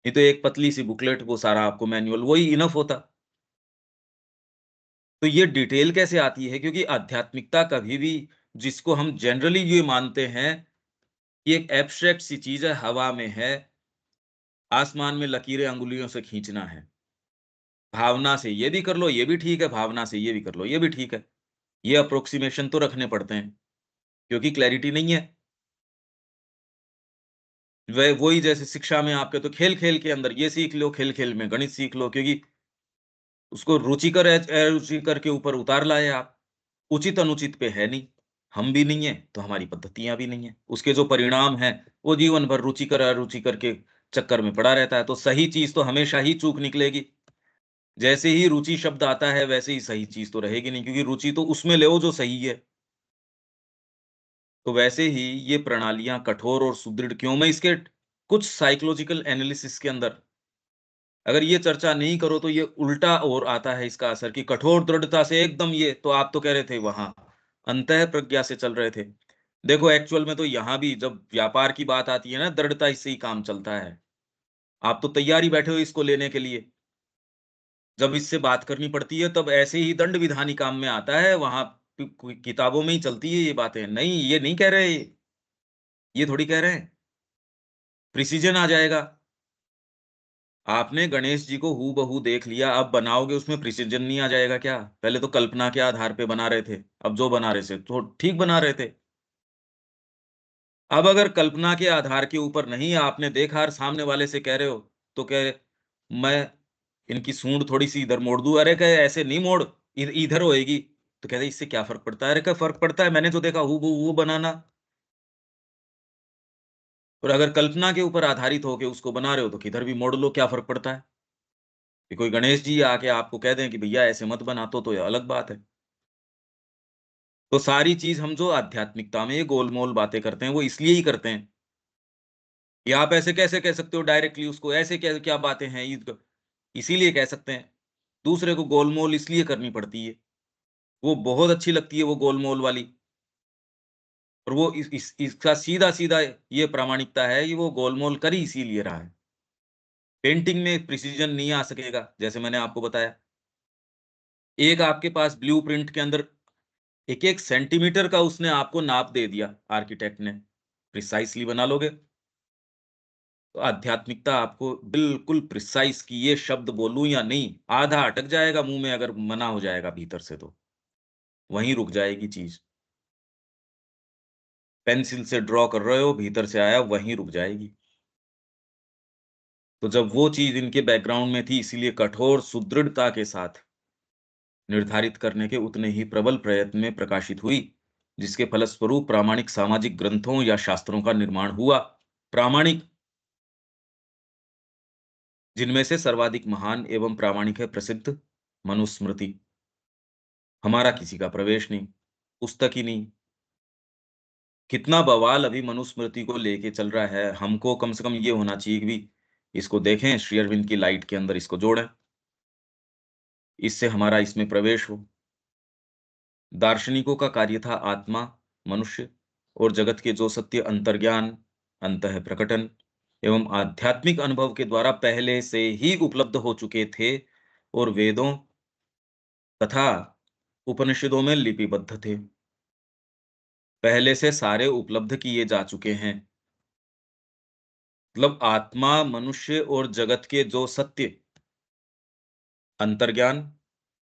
ये तो एक पतली सी बुकलेट वो सारा आपको मैनुअल वही इनफ होता। तो ये डिटेल कैसे आती है? क्योंकि आध्यात्मिकता कभी भी जिसको हम जनरली ये मानते हैं, ये एक एब्स्ट्रैक्ट सी चीज़ है, हवा में है, आसमान में लकीरें अंगुलियों से खींचना है। भावना से ये भी कर लो, ये भी ठीक है, भावना से ये भी कर लो, ये भी ठीक है। ये अप्रोक्सिमेशन तो रखने पड़ते हैं, क्योंकि क्लैरिटी नहीं है। वही जैसे शिक्षा में आपके तो खेल-खेल के अंदर ये सीख लो, खेल-खेल में गणित सीख लो, क्योंकि उसको रुचिकर अरुचिकर के ऊपर उतार लाए आप। उचित-अनुचित पे है नहीं, हम भी नहीं है, तो हमारी पद्धतियाँ भी नहीं है। उसके जो परिणाम हैं, वो जीवन भर रुचिकर, अरुचिकर के चक्कर में पड़ा रहता है, तो सही चीज़ तो हमेशा ही चूक निकलेगी। जैसे ही रुचि शब्द आता है, वैसे ही सही चीज़ तो रहेगी नहीं, क्योंकि रुचि तो उसमें लो जो सही है। तो वैसे ही ये प्रणालियाँ कठोर और सुदृढ़ क्यों? मैं इसके कुछ साइकोलॉजिकल एनालिसिस के अंदर अगर ये चर्चा नहीं करो, तो ये उल्टा और आता है इसका असर कि कठोर दृढ़ता से एकदम ये तो आप तो कह रहे थे वहाँ, अंतः प्रज्ञा से चल रहे थे। देखो एक्चुअल में तो यहाँ भी जब व्यापार की बात आती है ना, दृढ़ता से ही काम चलता है। आप तो तैयार ही बैठे हो इसको लेने के लिए। जब इससे बात करनी पड़ती है, तब ऐसे ही दंड विधान ही काम में आता है, वहाँ किताबों में ही चलती है ये बातें। नहीं, ये नहीं कह रहे ये थोड़ी कह रहे हैं। प्रिसिजन आ जाएगा। आपने गणेश जी को हूबहू देख लिया, अब बनाओगे उसमें प्रिसिजन नहीं आ जाएगा क्या? पहले तो कल्पना के आधार पे बना रहे थे, अब जो बना रहे थे तो ठीक बना रहे थे। अब अगर कल्पना के आधार के ऊपर नहीं आपने देखा और सामने वाले से कह रहे हो, तो कहे मैं इनकी सूंड थोड़ी-सी इधर मोड़ दूँ, अरे कहे ऐसे नहीं मोड़, इधर होएगी। तो कहते इससे क्या फ़र्क पड़ता है? अरे कहा फ़र्क पड़ता है, मैंने जो देखा हूबहू वो बनाना। और अगर कल्पना के ऊपर आधारित होके उसको बना रहे हो, तो किधर भी मोड़ लो, क्या फ़र्क पड़ता है? कि कोई गणेश जी आके आपको कह दें कि भैया ऐसे मत बना तो ये अलग बात है। तो सारी चीज़ हम जो आध्यात्मिकता में ये गोलमोल बातें करते हैं, वो इसलिए ही करते हैं कि आप ऐसे कैसे कह सकते हो डायरेक्टली उसको, ऐसे क्या क्या बातें हैं ईद क इसीलिए कह सकते हैं। दूसरे को गोलमोल इसलिए करनी पड़ती है। वो बहुत अच्छी लगती है वो गोलमोल वाली और वो इस इसका सीधा-सीधा ये प्रामाणिकता है कि वो गोलमोल कर ही इसीलिए रहा है। पेंटिंग में प्रिसिज़न नहीं आ सकेगा, जैसे मैंने आपको बताया। एक आपके पास ब्लूप्रिंट के अंदर एक-एक सेंटीमीटर का उसने आपको नाप दे दिया आर्किटेक्ट ने, प्रिसाइज़ली बना लोगे। तो आध्यात्मिकता आपको बिल्कुल प्रिसाइज़ कि ये शब्द बोलूँ या नहीं, आधा अटक जाएगा मुँह में अगर मना हो जाएगा भीतर से तो, वहीं रुक जाएगी चीज़। पेंसिल से ड्रॉ कर रहे हो, भीतर से आया वहीं रुक जाएगी। तो जब वो चीज़ इनके बैकग्राउंड में थी इसीलिए कठोर सुदृढ़ता के साथ निर्धारित करने के उतने ही प्रबल प्रयत्न में प्रकाशित हुई, जिसके फलस्वरूप प्रामाणिक सामाजिक ग्रंथों या शास्त्रों का निर्माण हुआ। प्रामाणिक जिनमें से सर्वाधिक महान एवं प्रामाणिक है प्रसिद्ध मनुस्मृति। हमारा किसी का प्रवेश नहीं, पुस्तक ही नहीं। कितना बवाल अभी मनुस्मृति को लेके चल रहा है, हमको कम से कम ये होना चाहिए कि भी इसको देखें, श्री अरविंद की लाइट के अंदर इसको जोड़ें, इससे हमारा इसमें प्रवेश हो। दार्शनिकों का कार्य था आत्मा, मनुष्य और जगत के जो सत्य अंतर्ज्ञान, अंतः प्रकटन एवं आध्यात्मिक अनुभव के द्वारा पहले से ही उपलब्ध हो चुके थे और वेदों तथा उपनिषदों में लिपिबद्ध थे, पहले से सारे उपलब्ध किए जा चुके हैं। मतलब आत्मा, मनुष्य और जगत के जो सत्य, अंतर्ज्ञान,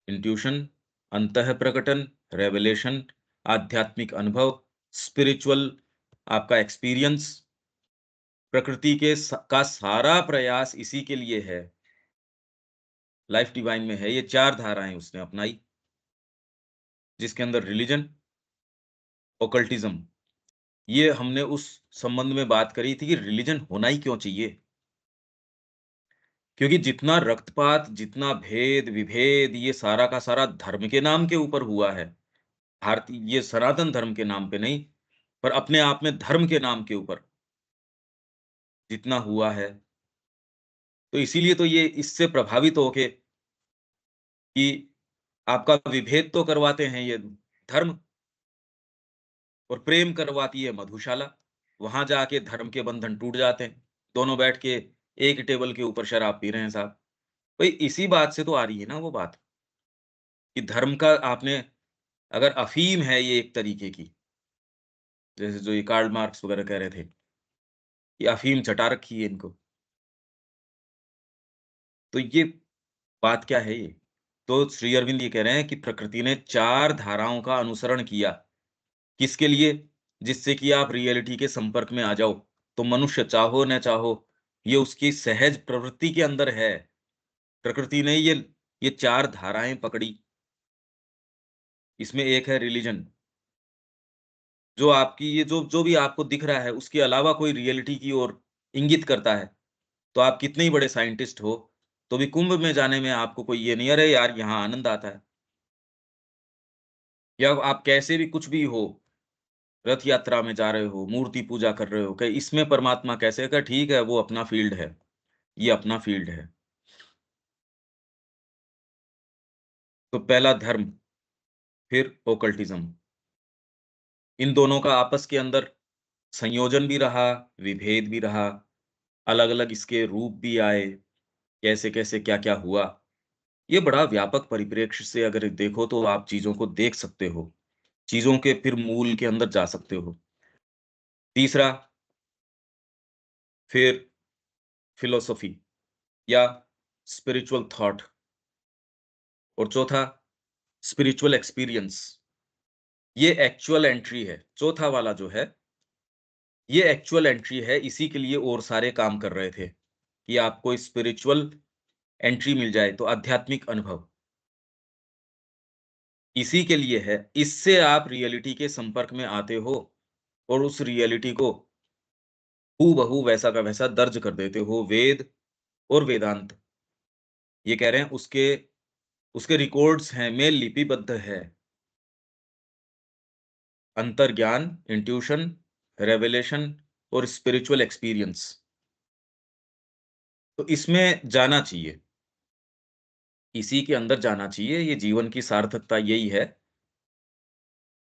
इंट्यूशन, अंतः प्रकटन, रेवलेशन, आध्यात्मिक अनुभव, स्पिरिचुअल आपका एक्सपीरियंस, प्रकृति का सारा प्रयास इसी के लिए है, लाइफ डिवाइन में है। ये 4 धाराएँ उसने अपनाई, जिसके अंदर रिलिजन, ओकल्टिज्म, ये हमने उस संबंध में बात करी थी कि रिलिजन होना ही क्यों चाहिए? क्योंकि जितना रक्तपात, जितना भेद, विभेद, ये सारा का सारा धर्म के नाम के ऊपर हुआ है। भारतीय ये सनातन धर्म के नाम पे नहीं, पर अपने आप में धर्म के नाम के ऊपर जितना हुआ है, तो इसीलिए तो ये इससे प्रभावित होके कि आपका विभेद तो करवाते हैं ये धर्म, और प्रेम करवाती है मधुशाला। वहां जाके धर्म के बंधन टूट जाते हैं। दोनों बैठ के एक टेबल के ऊपर शराब पी रहे हैं साहब। भाई इसी बात से तो आ रही है ना वो बात, कि धर्म का आपने, अगर अफीम है ये एक तरीके की, जैसे जो ये कार्ल मार्क्स वगैरह कह रहे थे, कि अफीम चटा रखी है इनको। तो ये बात क्या है ये? तो श्री अरविंद ये कह रहे हैं कि प्रकृति ने 4 धाराओं का अनुसरण किया। किसके लिए? जिससे कि आप रियलिटी के संपर्क में आ जाओ। तो मनुष्य चाहो न चाहो, ये उसकी सहज प्रवृत्ति के अंदर है। प्रकृति ने ये 4 धाराएँ पकड़ी। इसमें एक है रिलिजन, जो आपकी ये जो जो भी आपको दिख रहा है, उसके अलावा कोई रियलिटी की ओर इंगित करता है। तो आप कितने ही बड़े साइंटिस्ट हो, तो भी कुंभ में जाने में आपको कोई ये नहीं, "अरे यार, यहाँ आनंद आता है।" या आप कैसे भी कुछ भी हो, रथ यात्रा में जा रहे हो, मूर्ति पूजा कर रहे हो, कि इसमें परमात्मा कैसे? कहा ठीक है, वो अपना फील्ड है, ये अपना फील्ड है। तो पहला धर्म, फिर ओकल्टिज्म। इन दोनों का आपस के अंदर संयोजन भी रहा, विभेद भी रहा, अलग-अलग इसके रूप भी आए, कैसे-कैसे, क्या-क्या हुआ। ये बड़ा व्यापक परिप्रेक्ष्य से अगर देखो तो आप चीज़ों को देख सकते हो। चीज़ों के फिर मूल के अंदर जा सकते हो। तीसरा, फिर फिलॉसफी या स्पिरिचुअल थॉट, और चौथा स्पिरिचुअल एक्सपीरियंस। ये एक्चुअल एंट्री है। चौथा वाला जो है, ये एक्चुअल एंट्री है, इसी के लिए और सारे काम कर रहे थे, कि आपको स्पिरिचुअल एंट्री मिल जाए, तो आध्यात्मिक अनुभव। इसी के लिए है, इससे आप रियलिटी के संपर्क में आते हो और उस रियलिटी को हूबहू वैसा का वैसा दर्ज कर देते हो। वेद और वेदांत, ये कह रहे हैं उसके उसके रिकॉर्ड्स हैं, में लिपिबद्ध है। अंतर्ज्ञान, इंट्यूशन, रेवलेशन और स्पिरिचुअल एक्सपीरियंस। तो इसमें जाना चाहिए, इसी के अंदर जाना चाहिए। ये जीवन की सार्थकता यही है।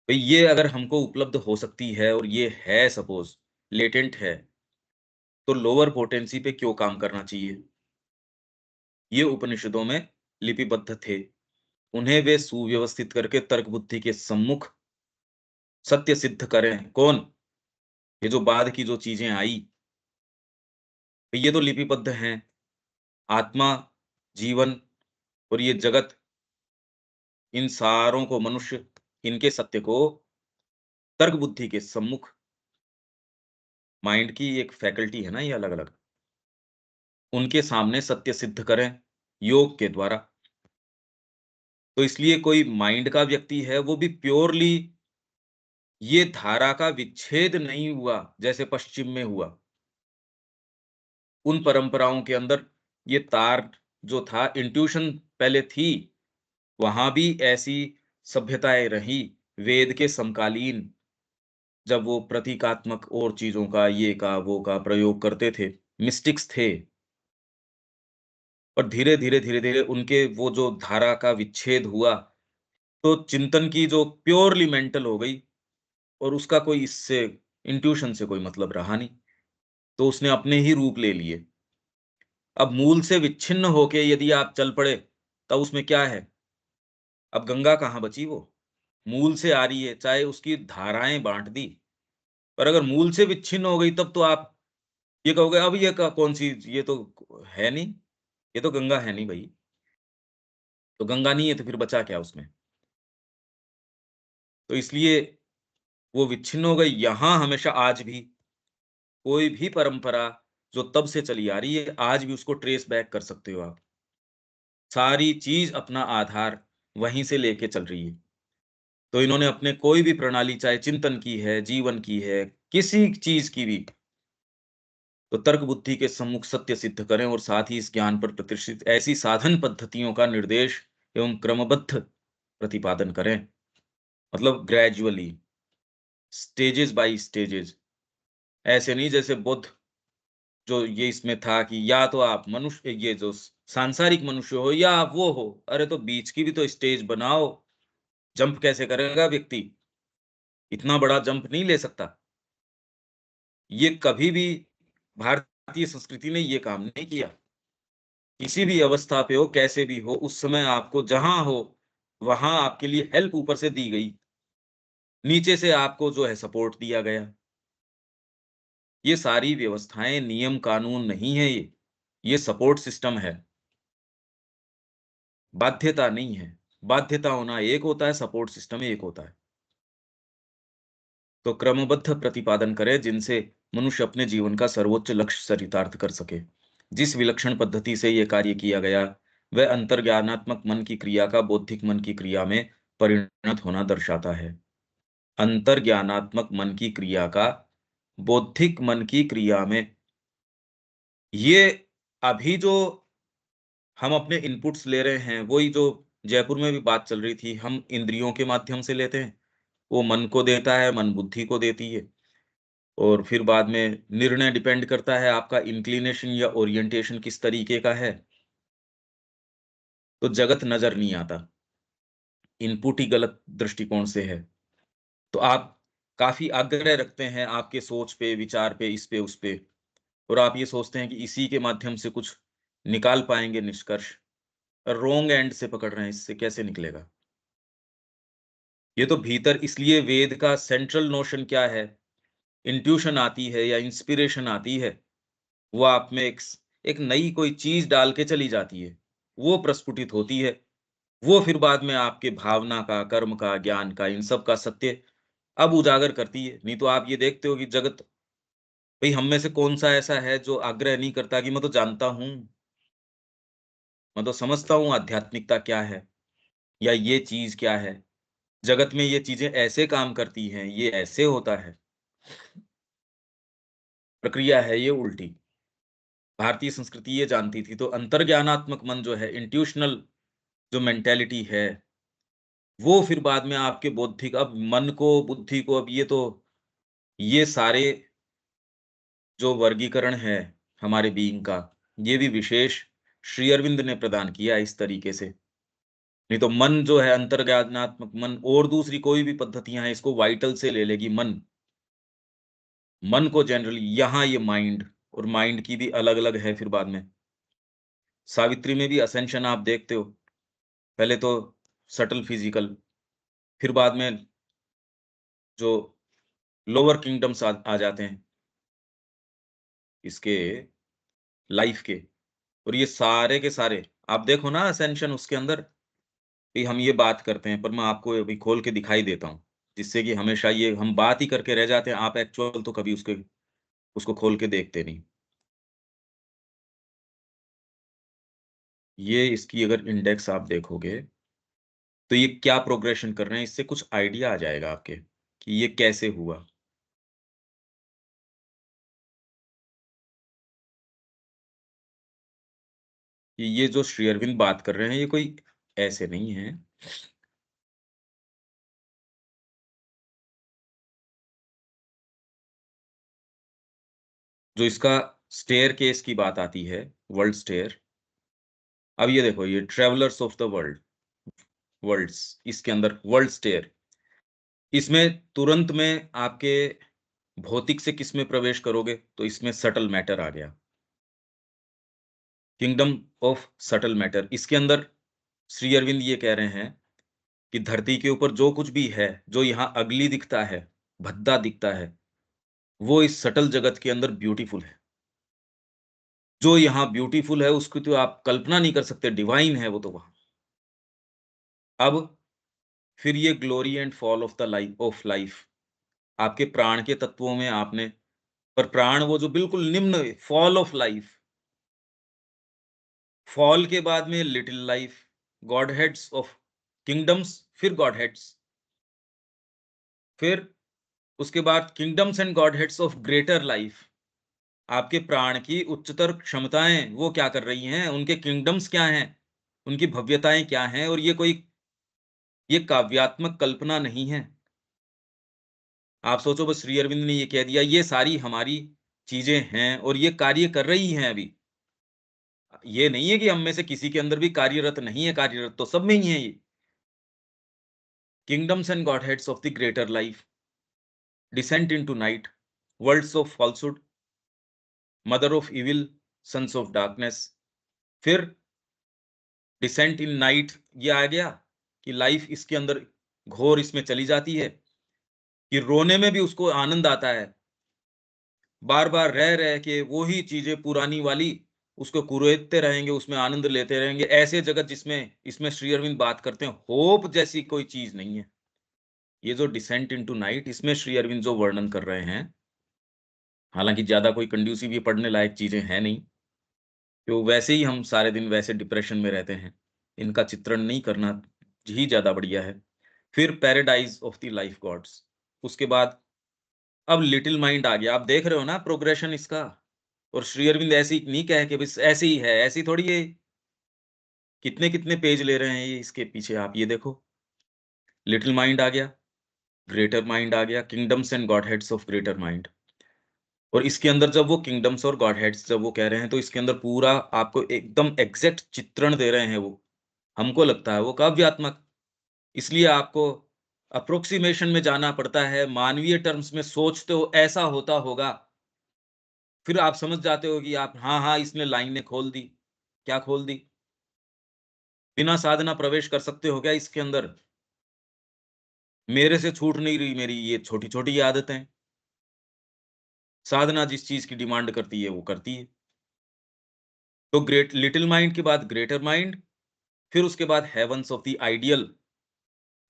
भई ये अगर हमको उपलब्ध हो सकती है और ये है सपोज़, लेटेंट है, तो लोअर पोटेंसी पे क्यों काम करना चाहिए? ये उपनिषदों में लिपिबद्ध थे। उन्हें वे सुव्यवस्थित करके तर्क बुद्धि के सम्मुख सत्य सिद्ध करें। कौन? ये जो बाद की जो चीज़ें आई, ये तो लिपिबद्ध हैं। आत्मा, जीवन और ये जगत, इन सारों को, मनुष्य, इनके सत्य को तर्क बुद्धि के सम्मुख, माइंड की एक फैकल्टी है ना ये अलग-अलग, उनके सामने सत्य सिद्ध करें, योग के द्वारा। तो इसलिए कोई माइंड का व्यक्ति है, वो भी प्योरली ये धारा का विच्छेद नहीं हुआ, जैसे पश्चिम में हुआ। उन परंपराओं के अंदर ये तार जो था, इंट्यूशन पहले थी, वहाँ भी ऐसी सभ्यताएँ रहीं, वेद के समकालीन, जब वो प्रतीकात्मक और चीज़ों का, ये का, वो का प्रयोग करते थे, मिस्टिक्स थे। और धीरे-धीरे उनके वो जो धारा का विच्छेद हुआ, तो चिंतन की जो प्योरली मेंटल हो गई और उसका कोई इससे इंट्यूशन से कोई मतलब रहा नहीं। तो उसने अपने ही रूप ले लिए। अब मूल से विच्छिन्न होके यदि आप चल पड़े, तब उसमें क्या है? अब गंगा कहाँ बची वो? मूल से आ रही है, चाहे उसकी धाराएँ बाँट दी, पर अगर मूल से विच्छिन्न हो गई तब तो आप ये कहोगे अब ये क कौन-सी ये तो है नहीं, ये तो गंगा है नहीं भई। तो गंगा नहीं है तो फिर बचा क्या उसमें? तो इसलिए वो विच्छिन्न हो गई। यहाँ हमेशा आज भी कोई भी परंपरा जो तब से चली आ रही है, आज भी उसको ट्रेस बैक कर सकते हो आप। सारी चीज़ अपना आधार वहीं से लेके चल रही है। तो इन्होंने अपने कोई भी प्रणाली चाहे चिंतन की है, जीवन की है, किसी चीज़ की भी, तो तर्क बुद्धि के सम्मुख सत्य सिद्ध करें और साथ ही इस ज्ञान पर प्रतिष्ठित ऐसी साधन पद्धतियों का निर्देश एवं क्रमबद्ध प्रतिपादन करें। मतलब ग्रेजुअली, स्टेजेस बाय स्टेजेस। ऐसे नहीं जैसे बुद्ध जो ये इसमें था कि या तो आप मनुष्य ये जो सांसारिक मनुष्य हो या आप वो हो। अरे तो बीच की भी तो स्टेज बनाओ। जंप कैसे करेगा व्यक्ति? इतना बड़ा जंप नहीं ले सकता। ये कभी भी भारतीय संस्कृति ने ये काम नहीं किया। किसी भी अवस्था पे हो, कैसे भी हो, उस समय आपको जहाँ हो, वहाँ आपके लिए हेल्प ऊपर से दी गई। नीचे से आपको जो है सपोर्ट दिया गया। ये सारी व्यवस्थाएँ, नियम कानून नहीं है ये। ये सपोर्ट सिस्टम है, बाध्यता नहीं है। बाध्यता होना एक होता है, सपोर्ट सिस्टम एक होता है। तो क्रमबद्ध प्रतिपादन करें जिनसे मनुष्य अपने जीवन का सर्वोच्च लक्ष्य चरितार्थ कर सके। जिस विलक्षण पद्धति से ये कार्य किया गया, वह अंतर्ज्ञानात्मक मन की क्रिया का बौद्धिक मन की क्रिया में परिणत होना दर्शाता है। अंतर्ज्ञानात्मक मन की क्रिया का बौद्धिक मन की क्रिया में ये अभी जो हम अपने इनपुट्स ले रहे हैं, वही जो जयपुर में भी बात चल रही थी, हम इंद्रियों के माध्यम से लेते हैं। वो मन को देता है, मन बुद्धि को देती है। और फिर बाद में निर्णय डिपेंड करता है आपका इंक्लिनेशन या ओरिएंटेशन किस तरीके का है, तो जगत नज़र नहीं आता। इनपुट ही गलत दृष्टिकोण से है। तो आप काफ़ी आग्रह रखते हैं आपके सोच पे, विचार पे, इस पे, उस पे और आप ये सोचते हैं कि इसी के माध्यम से कुछ निकाल पाएँगे निष्कर्ष। रॉन्ग एंड से पकड़ रहे हैं, इससे कैसे निकलेगा? ये तो भीतर इसलिए वेद का सेंट्रल नोशन क्या है? इंट्यूशन आती है या इंस्पिरेशन आती है, वो आप में एक नई कोई चीज़ डाल के चली जाती है। वो प्रस्फुटित होती है। वो फिर बाद में आपके भावना का, कर्म का, ज्ञान का, इन सब का सत्य अब उजागर करती है। नहीं तो आप ये देखते हो कि जगत भई हम में से कौन-सा ऐसा है जो आग्रह नहीं करता कि मैं तो जानता हूँ, मैं तो समझता हूँ आध्यात्मिकता क्या है या ये चीज़ क्या है। जगत में ये चीज़ें ऐसे काम करती हैं, ये ऐसे होता है। प्रक्रिया है ये उल्टी। भारतीय संस्कृति ये जानती थी, तो अंतर्ज्ञानात्मक मन जो है, इंट्यूशनल जो मेंटालिटी है, वो फिर बाद में आपके बौद्धिक अब मन को, बुद्धि को अब ये सारे जो वर्गीकरण है हमारे बीइंग का, ये भी विशेष श्री अरविंद ने प्रदान किया इस तरीके से। नहीं तो मन जो है अंतर्ज्ञानात्मक मन और दूसरी कोई भी पद्धतियाँ हैं, इसको वाइटल से ले लेगी मन। मन को जनरली यहाँ ये माइंड और माइंड की भी अलग-अलग है फिर बाद में। सावित्री में भी असेंशन आप देखते हो। पहले तो सटल फिजिकल, फिर बाद में जो लोअर किंगडम्स आ जाते हैं इसके लाइफ के और ये सारे के सारे आप देखो ना असेंशन उसके अंदर कि हम ये बात करते हैं पर मैं आपको अभी खोल के दिखाई देता हूँ जिससे कि हमेशा ये हम बात ही करके रह जाते हैं आप एक्चुअल तो कभी उसके उसको खोल के देखते नहीं। ये इसकी अगर इंडेक्स आप देखोगे तो ये क्या प्रोग्रेशन कर रहे हैं इससे कुछ आइडिया आ जाएगा आपके कि ये कैसे हुआ। कि ये जो श्री अरविंद बात कर रहे हैं ये कोई ऐसे नहीं है। जो इसका स्टेयरकेस की बात आती है, वर्ल्ड स्टेयर, अब ये देखो, ये ट्रेवलर्स ऑफ द वर्ल्ड्स, इसके अंदर वर्ल्ड स्टेयर, इसमें तुरंत में आपके भौतिक से किस में प्रवेश करोगे, तो इसमें सटल मैटर आ गया, किंगडम ऑफ सटल मैटर। इसके अंदर श्री अरविंद ये कह रहे हैं कि धरती के ऊपर जो कुछ भी है, जो यहाँ अगली दिखता है, भद्दा दिखता है, वो इस सटल जगत के अंदर ब्यूटीफुल है। जो यहाँ ब्यूटीफुल है उसकी तो आप कल्पना नहीं कर सकते, डिवाइन है वो तो वहां। अब फिर ये glory and fall of the life of life, आपके प्राण के तत्वों में आपने, पर प्राण वो जो बिल्कुल निम्न, फॉल ऑफ लाइफ, फॉल के बाद में little life, God heads of kingdoms, फिर गॉड हेड्स, फिर उसके बाद kingdoms and godheads of greater life. आपके प्राण की उच्चतर क्षमताएं वो क्या कर रही हैं, उनके किंगडम्स क्या हैं, उनकी भव्यताएं क्या हैं, और ये काव्यात्मक कल्पना नहीं है। आप सोचो, बस श्री अरविंद ने ये कह दिया, ये सारी हमारी चीजें हैं और ये कार्य कर रही हैं अभी। ये नहीं है कि हम में से किसी के अंदर भी कार्यरत नहीं है, कार्यरत तो सब में ही है ये। Kingdoms and godheads of the greater life, descent into night, worlds of falsehood, mother of evil, sons of darkness, फिर डिसेंट इन नाइट, ये आ गया कि लाइफ इसके अंदर घोर इसमें चली जाती है, कि रोने में भी उसको आनंद आता है, बार बार रह रह के वो ही चीजें पुरानी वाली उसको कुरेदते रहेंगे, उसमें आनंद लेते रहेंगे। ऐसे जगत जिसमें, इसमें श्री अरविंद बात करते हैं, होप जैसी कोई चीज नहीं है। ये जो डिसेंट इनटू नाइट, इसमें श्री अरविंद जो वर्णन कर रहे हैं, हालांकि ज्यादा कोई कंड्यूसिव ये पढ़ने लायक चीजें हैं नहीं, तो वैसे ही हम सारे दिन वैसे डिप्रेशन में रहते हैं, इनका चित्रण नहीं करना ही ज्यादा बढ़िया है। फिर paradise of the life gods, उसके बाद अब लिटिल माइंड आ गया। आप देख रहे हो ना प्रोग्रेशन इसका। और श्री अरविंद ऐसे ही नहीं कहे कि बस ऐसे ही है, ऐसी थोड़ी है, कितने कितने पेज ले रहे हैं ये इसके पीछे, आप ये देखो। लिटिल माइंड आ गया, ग्रेटर माइंड आ गया, kingdoms and godheads of greater mind. और इसके अंदर जब वो किंगडम्स और गॉड हेड्स जब वो कह रहे हैं, तो इसके अंदर पूरा आपको एकदम एग्जैक्ट चित्रण दे रहे हैं वो। हमको लगता है वो काव्यात्मक, इसलिए आपको अप्रोक्सीमेशन में जाना पड़ता है, मानवीय टर्म्स में सोचते हो ऐसा होता होगा, फिर आप समझ जाते हो कि आप, हाँ हाँ, इसने लाइनें खोल दी। क्या खोल दी? बिना साधना प्रवेश कर सकते हो क्या इसके अंदर? मेरे से छूट नहीं रही मेरी ये छोटी छोटी आदतें। साधना जिस चीज की डिमांड करती है वो करती है। तो ग्रेट लिटिल माइंड के बाद ग्रेटर माइंड, फिर उसके बाद हेवंस ऑफ द आइडियल,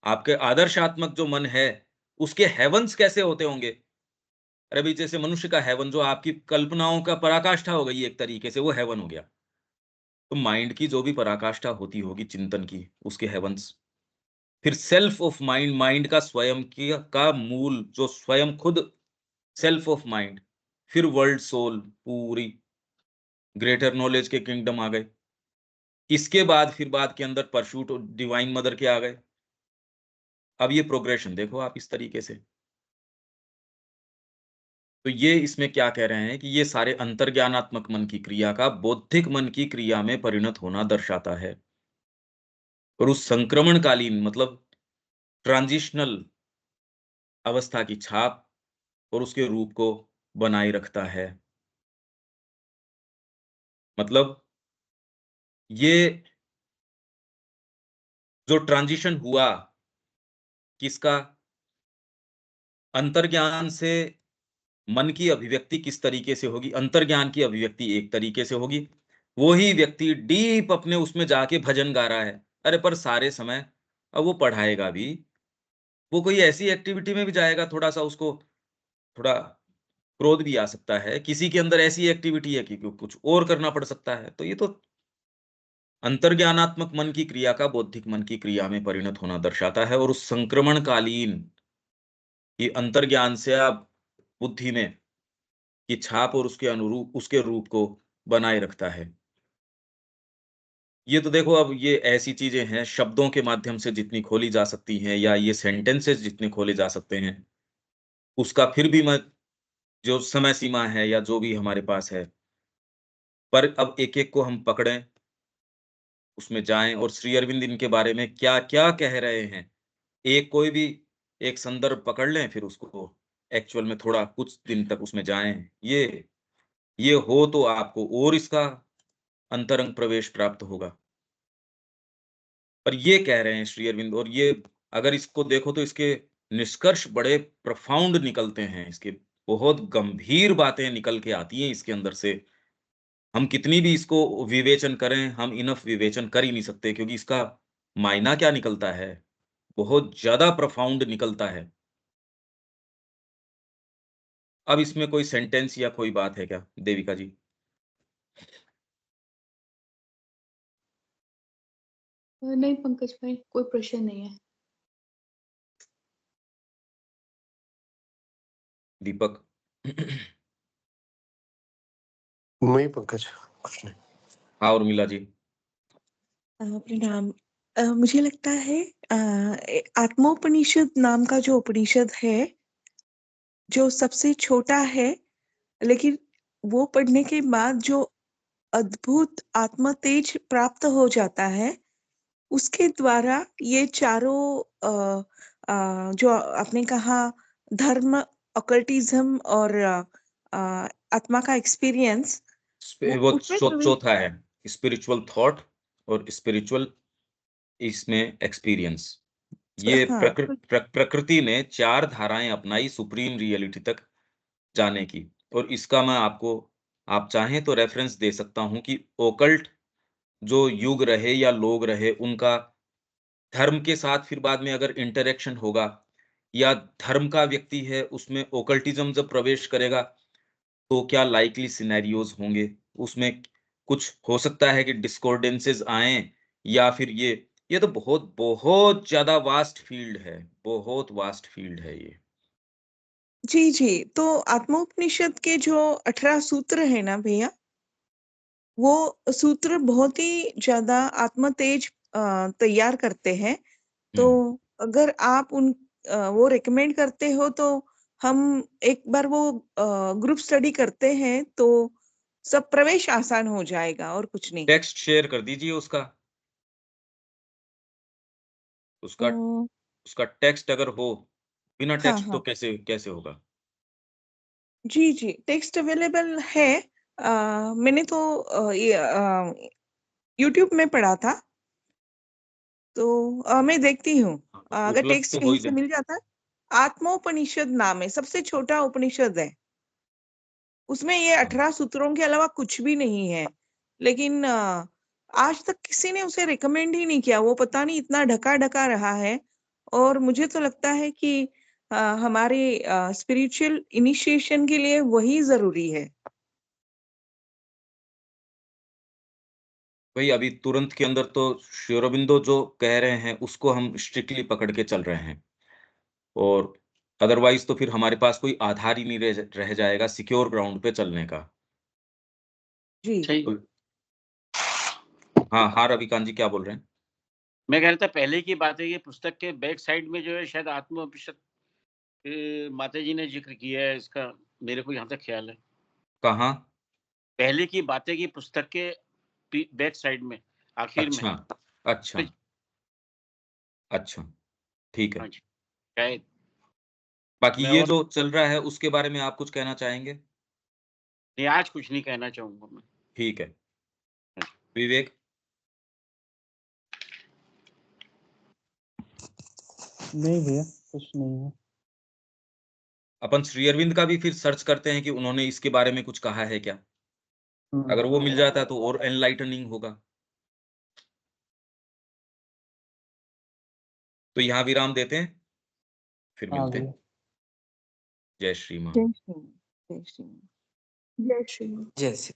आपके आदर्शात्मक जो मन है, उसके हेवंस कैसे होते होंगे? अरे भाई, जैसे मनुष्य का हेवन जो आपकी कल्पनाओं का पराकाष्ठा हो गई एक तरीके से, वो हेवन हो गया। तो माइंड की जो भी पराकाष्ठा होती होगी चिंतन की, उसके हेवंस। फिर सेल्फ ऑफ माइंड, माइंड का स्वयं की का मूल जो स्वयं खुद, सेल्फ ऑफ माइंड। फिर वर्ल्ड सोल पूरी, ग्रेटर नॉलेज के किंगडम आ गए। इसके बाद फिर बाद के अंदर परसूट डिवाइन मदर के आ गए। अब ये प्रोग्रेशन देखो आप इस तरीके से। तो ये इसमें क्या कह रहे हैं कि ये सारे अंतर्ज्ञानात्मक मन की क्रिया का बौद्धिक मन की क्रिया में परिणत होना दर्शाता है। और उस संक्रमणकालीन, मतलब ट्रांजिशनल अवस्था की छाप और उसके रूप को बनाए रखता है। मतलब ये जो ट्रांजिशन हुआ, किसका? अंतर्ज्ञान से मन की अभिव्यक्ति किस तरीके से होगी, अंतर्ज्ञान की अभिव्यक्ति एक तरीके से होगी। वो ही व्यक्ति डीप अपने उसमें जाके भजन गा रहा है, अरे पर सारे समय, अब वो पढ़ाएगा भी, वो कोई ऐसी एक्टिविटी में भी जाएगा, थोड़ा सा उसको थोड़ा क्रोध भी आ सकता है, किसी के अंदर ऐसी एक्टिविटी है कि कुछ और करना पड़ सकता है। तो ये तो अंतर्ज्ञानात्मक मन की क्रिया का बौद्धिक मन की क्रिया में परिणत होना दर्शाता है। और उस संक्रमणकालीन, ये अंतर्ज्ञान से आप बुद्धि में की छाप और उसके अनुरूप उसके रूप को बनाए रखता है। ये तो देखो, अब ये ऐसी चीजें हैं शब्दों के माध्यम से जितनी खोली जा सकती हैं, या ये सेंटेंसेस जितने खोले जा सकते हैं, उसका फिर भी मैं, जो समय सीमा है या जो भी हमारे पास है, पर अब एक एक को हम पकड़ें, उसमें जाएँ और श्री अरविंद इनके बारे में क्या-क्या कह रहे हैं। कोई भी एक संदर्भ पकड़ लें, फिर उसको एक्चुअल में थोड़ा कुछ दिन तक उसमें जाएँ। ये हो तो आपको और इसका अंतरंग प्रवेश प्राप्त होगा। पर ये कह रहे हैं श्री अरविंद, और ये अगर इसको देखो तो इसके निष्कर्ष बड़े प्रोफाउंड निकलते हैं, इसके बहुत गंभीर बातें निकल के आती हैं इसके अंदर से। हम कितनी भी इसको विवेचन करें, हम इनफ विवेचन कर ही नहीं सकते, क्योंकि इसका मायना क्या निकलता है, बहुत ज़्यादा प्रोफाउंड निकलता है। अब इसमें कोई सेंटेंस या कोई बात है क्या, देविका जी? नहीं पंकज भाई, कोई प्रश्न नहीं है। दीपक? नहीं पंकज, कुछ नहीं। हाँ, उर्मिला जी? प्रणाम। मुझे लगता है आत्मोपनिषद नाम का जो उपनिषद है, जो सबसे छोटा है, लेकिन वो पढ़ने के बाद जो अद्भुत आत्म तेज प्राप्त हो जाता है, उसके द्वारा ये चारों जो आपने कहा, धर्म, ऑकल्टिज्म और आत्मा का एक्सपीरियंस, वो उसमें प्रवेश। चौथा है, स्पिरिचुअल थॉट और स्पिरिचुअल इसमें एक्सपीरियंस। ये हाँ, प्रकृति ने 4 धाराएँ अपनाई सुप्रीम रियलिटी तक जाने की, और इसका मैं आपको, आप चाहें तो रेफरेंस दे सकता हूँ कि ओकल्ट जो युग रहे या लोग रहे, उनका धर्म के साथ फिर बाद में अगर इंटरैक्शन होगा, या धर्म का व्यक्ति है उसमें ओकल्टिज्म जब प्रवेश करेगा, तो क्या लाइकली सिनेरियोज होंगे, उसमें कुछ हो सकता है कि डिस्कॉर्डेंसेस आएं, या फिर ये तो बहुत बहुत ज्यादा वास्ट फील्ड है, बहुत वास्ट फील्ड है ये। जी जी। तो आत्मोपनिषद के जो 18 सूत्र है ना भैया, वो सूत्र बहुत ही ज्यादा आत्म तेज तैयार करते हैं। तो हम्म। अगर आप वो रिकमेंड करते हो, तो हम एक बार वो ग्रुप स्टडी करते हैं, तो सब प्रवेश आसान हो जाएगा और कुछ नहीं। टेक्स्ट शेयर कर दीजिए उसका, उसका अ, उसका टेक्स्ट अगर हो, बिना हाँ टेक्स्ट तो हाँ, कैसे कैसे होगा? जी जी, टेक्स्ट अवेलेबल है। मैंने तो ये यूट्यूब में पढ़ा था, तो मैं देखती हूँ। हाँ, तो अगर उपलब्ध टेक्स्ट तो हो कहीं ही से जाए। मिल जाता है। आत्मोपनिषद नाम है, सबसे छोटा उपनिषद है। उसमें ये हाँ। 18 सूत्रों के अलावा कुछ भी नहीं है। लेकिन आज तक किसी ने उसे रिकमेंड ही नहीं किया। वो पता नहीं इतना ढका ढका रहा है। और मुझे तो लगता है कि हमारे स्पिरिचुअल इनिशिएशन के लिए वही जरूरी है। भाई अभी तुरंत के अंदर तो श्री अरबिंदो जो कह रहे हैं उसको हम स्ट्रिक्टली पकड़ के चल रहे हैं, और अदरवाइज तो फिर हमारे पास कोई आधार ही नहीं रह जाएगा सिक्योर ग्राउंड पे चलने का। जी सही। तो हाँ, हाँ, रविकांत जी क्या बोल रहे हैं? मैं कह रहा था पहले की बात है, ये पुस्तक के बैक साइड में जो है शायद आत्मोपनिषद माता जी ने जिक्र किया है इसका, मेरे को यहाँ तक ख्याल है। कहाँ? पहले की बातें की पुस्तक के बैक साइड में, आखिर में। अच्छा, अच्छा, तो अच्छा, ठीक हाँ है। जी, शायद। बाकी मैं ये और जो चल रहा है उसके बारे में आप कुछ कहना चाहेंगे? नहीं, आज कुछ नहीं कहना चाहूंगा मैं। ठीक है। विवेक? नहीं भैया, कुछ नहीं है। अपन श्री अरविंद का भी फिर सर्च करते हैं कि उन्होंने इसके बारे में कुछ कहा है क्या? अगर वो मिल जाता है तो और एनलाइटनिंग होगा। तो यहाँ विराम देते हैं, फिर हाँ मिलते भैया। हैं। जय श्री माँ। जय श्री राम, जय श्री राम, जय श्री राम। जय श्री